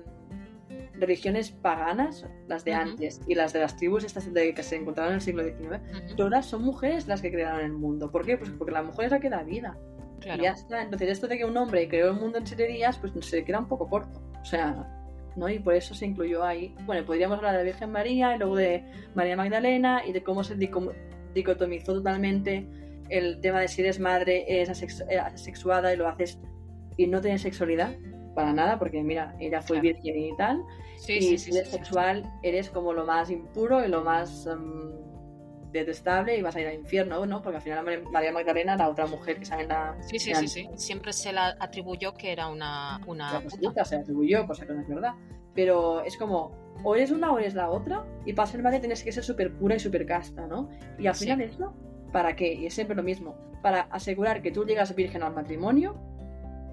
religiones paganas, las de antes y las de las tribus estas que se encontraron en el siglo XIX, todas son mujeres las que crearon el mundo. ¿Por qué? Pues porque la mujer es la que da vida. Claro. Y ya está. Entonces esto de que un hombre creó el mundo en 7 días, pues se queda un poco corto. O sea, ¿no? Y por eso se incluyó ahí. Bueno, podríamos hablar de la Virgen María y luego de María Magdalena y de cómo se dicotomizó totalmente el tema de si eres madre, eres asexuada y lo haces y no tienes sexualidad para nada, porque mira, ella fue virgen y tal, si eres sexual eres como lo más impuro y lo más detestable y vas a ir al infierno, ¿no? Porque al final María Magdalena, la otra mujer que sale en la... Sí. Siempre se la atribuyó que era una puta. Se atribuyó, cosa que no es verdad. Pero es como, o eres una o eres la otra, y para ser madre tienes que ser súper pura y súper casta, ¿no? Y al final eso, ¿para qué? Y es siempre lo mismo, para asegurar que tú llegas virgen al matrimonio,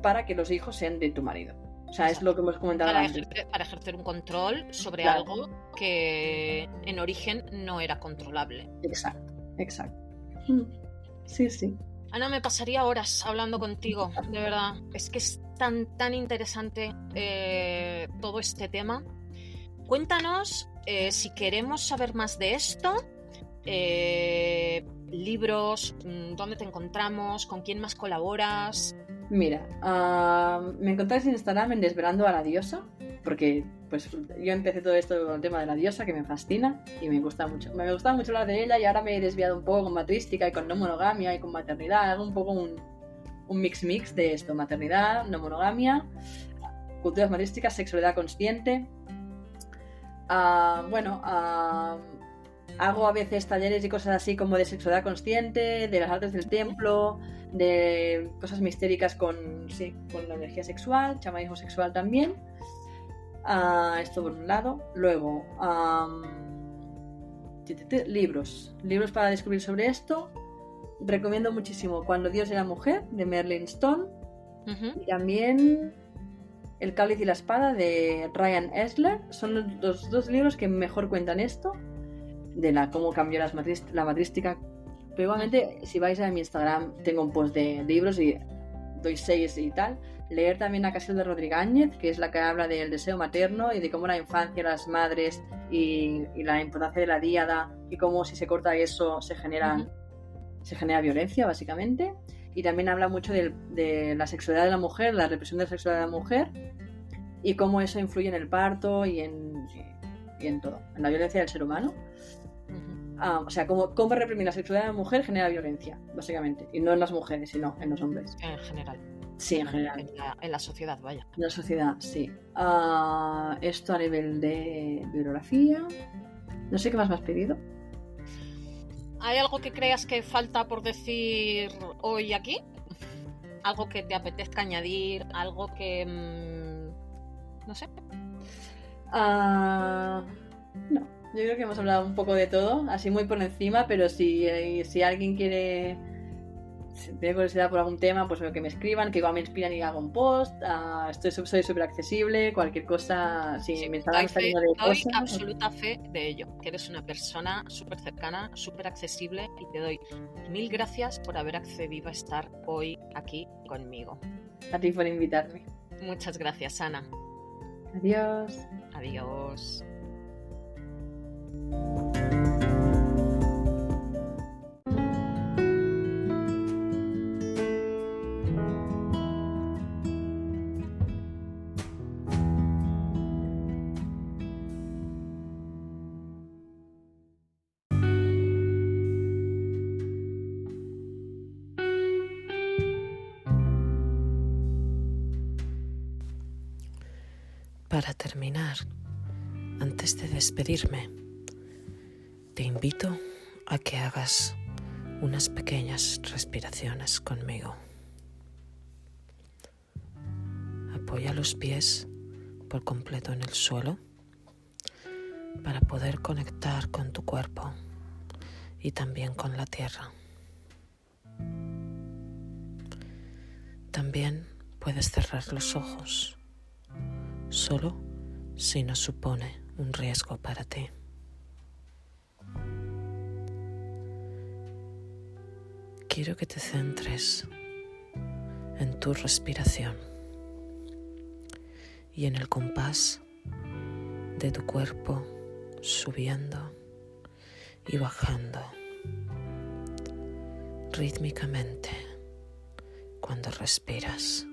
para que los hijos sean de tu marido. O sea, es lo que hemos comentado antes. Para ejercer un control sobre algo que en origen no era controlable. Exacto. Sí. Ana, me pasaría horas hablando contigo, de verdad. Es que es tan interesante todo este tema. Cuéntanos, si queremos saber más de esto, libros, dónde te encontramos, con quién más colaboras. Mira, me encontráis en Instagram en Desvelando a la Diosa, porque pues yo empecé todo esto con el tema de la diosa, que me fascina y me gusta mucho. Me gustaba mucho hablar de ella, y ahora me he desviado un poco con matrística y con no monogamia y con maternidad. Hago un poco un mix de esto: maternidad, no monogamia, culturas matrísticas, sexualidad consciente. Hago a veces talleres y cosas así como de sexualidad consciente, de las artes del templo, de cosas mistéricas con la energía sexual, chamanismo sexual también. Esto por un lado. Luego, libros para descubrir sobre esto. Recomiendo muchísimo Cuando Dios era mujer, de Merlin Stone. Y también El cáliz y la espada, de Ryan Esler. Son los dos libros que mejor cuentan esto de cómo cambió la matrística. Pero igualmente, si vais a mi Instagram, tengo un post de libros y doy 6 y tal. Leer también a Casilda Rodríguez, que es la que habla del deseo materno y de cómo la infancia, las madres y la importancia de la díada, y cómo si se corta eso se genera violencia, básicamente. y también habla mucho de la sexualidad de la mujer, la represión de la sexualidad de la mujer y cómo eso influye en el parto y en todo, en la violencia del ser humano. O sea, cómo reprimir la sexualidad de la mujer genera violencia, básicamente, y no en las mujeres, sino en los hombres. En general. Sí, en general. En la sociedad, vaya. En la sociedad, sí. Esto a nivel de bibliografía. No sé qué más me has pedido. ¿Hay algo que creas que falta por decir hoy aquí? ¿Algo que te apetezca añadir? ¿Algo que... no sé? No, yo creo que hemos hablado un poco de todo, así muy por encima, pero si alguien tiene curiosidad por algún tema, pues que me escriban, que igual me inspiran y hago un post. Soy súper accesible, cualquier cosa, si me está lleno de cosas. Doy absoluta fe de ello, que eres una persona súper cercana, súper accesible, y te doy 1000 gracias por haber accedido a estar hoy aquí conmigo. A ti por invitarme. Muchas gracias, Ana. Adiós. Adiós. Para terminar, antes de despedirme, te invito a que hagas unas pequeñas respiraciones conmigo. Apoya los pies por completo en el suelo para poder conectar con tu cuerpo y también con la tierra. También puedes cerrar los ojos, solo si no supone un riesgo para ti. Quiero que te centres en tu respiración y en el compás de tu cuerpo subiendo y bajando rítmicamente cuando respiras.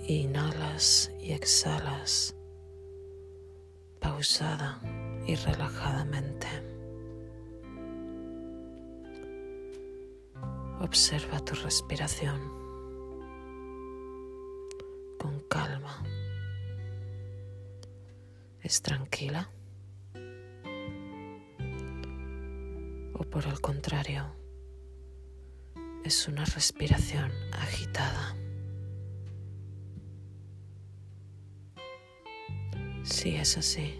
Inhalas y exhalas pausada y relajadamente. Observa tu respiración con calma. ¿Es tranquila? ¿O por el contrario, es una respiración agitada? Si es así,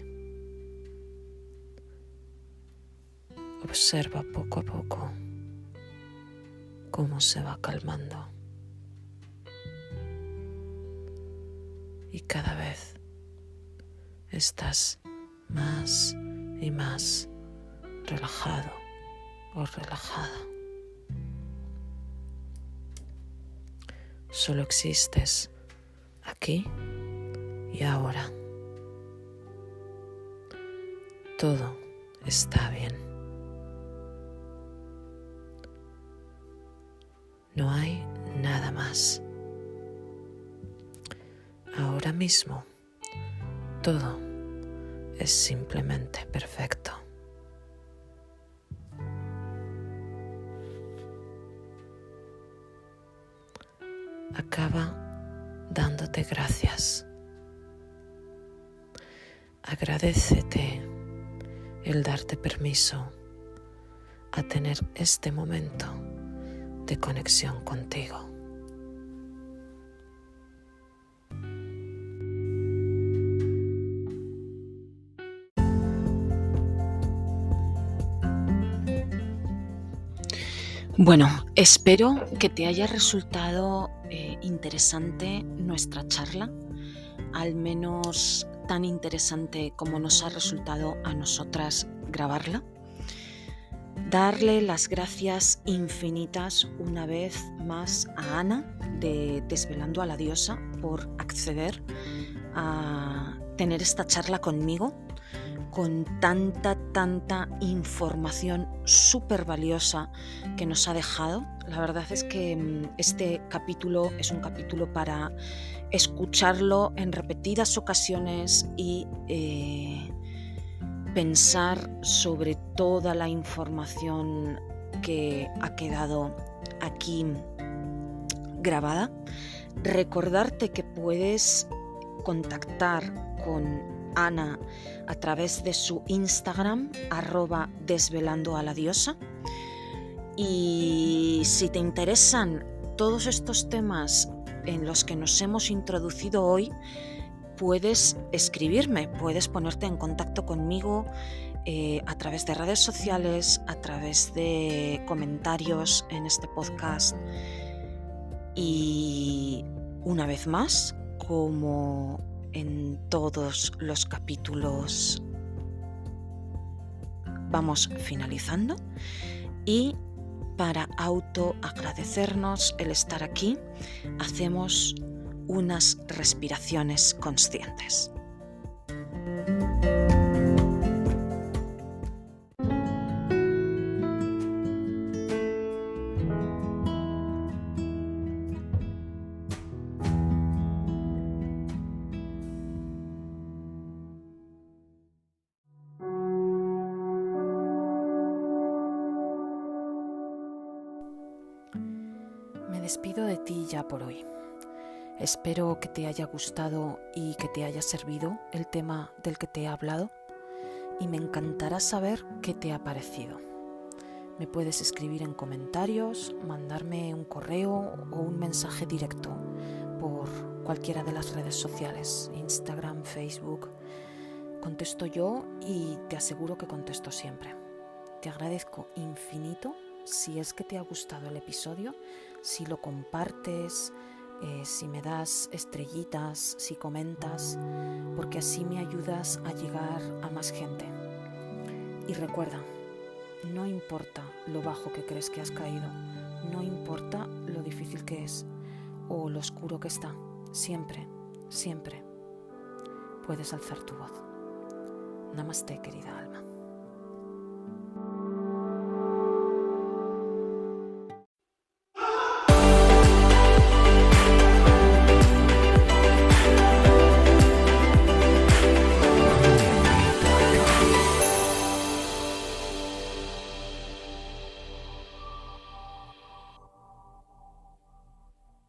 observa poco a poco cómo se va calmando y cada vez estás más y más relajado o relajada. Solo existes aquí y ahora. Todo está bien. No hay nada más. Ahora mismo, todo es simplemente perfecto. Acaba dándote gracias. Agradécete el darte permiso a tener este momento de conexión contigo. Bueno, espero que te haya resultado interesante nuestra charla, al menos tan interesante como nos ha resultado a nosotras grabarla. Darle las gracias infinitas una vez más a Ana de Desvelando a la Diosa por acceder a tener esta charla conmigo con tanta tanta información súper valiosa que nos ha dejado. La verdad es que este capítulo es un capítulo para escucharlo en repetidas ocasiones y pensar sobre toda la información que ha quedado aquí grabada. Recordarte que puedes contactar con Ana a través de su Instagram @desvelandoaladiosa, y si te interesan todos estos temas en los que nos hemos introducido hoy, puedes escribirme, puedes ponerte en contacto conmigo a través de redes sociales, a través de comentarios en este podcast. Y una vez más, como en todos los capítulos, vamos finalizando, y para autoagradecernos el estar aquí, hacemos unas respiraciones conscientes. Me despido de ti ya por hoy. Espero que te haya gustado y que te haya servido el tema del que te he hablado, y me encantará saber qué te ha parecido. Me puedes escribir en comentarios, mandarme un correo o un mensaje directo por cualquiera de las redes sociales, Instagram, Facebook. Contesto yo y te aseguro que contesto siempre. Te agradezco infinito si es que te ha gustado el episodio, si lo compartes, si me das estrellitas, si comentas, porque así me ayudas a llegar a más gente. Y recuerda, no importa lo bajo que crees que has caído, no importa lo difícil que es o lo oscuro que está, siempre, siempre puedes alzar tu voz. Namaste, querida alma.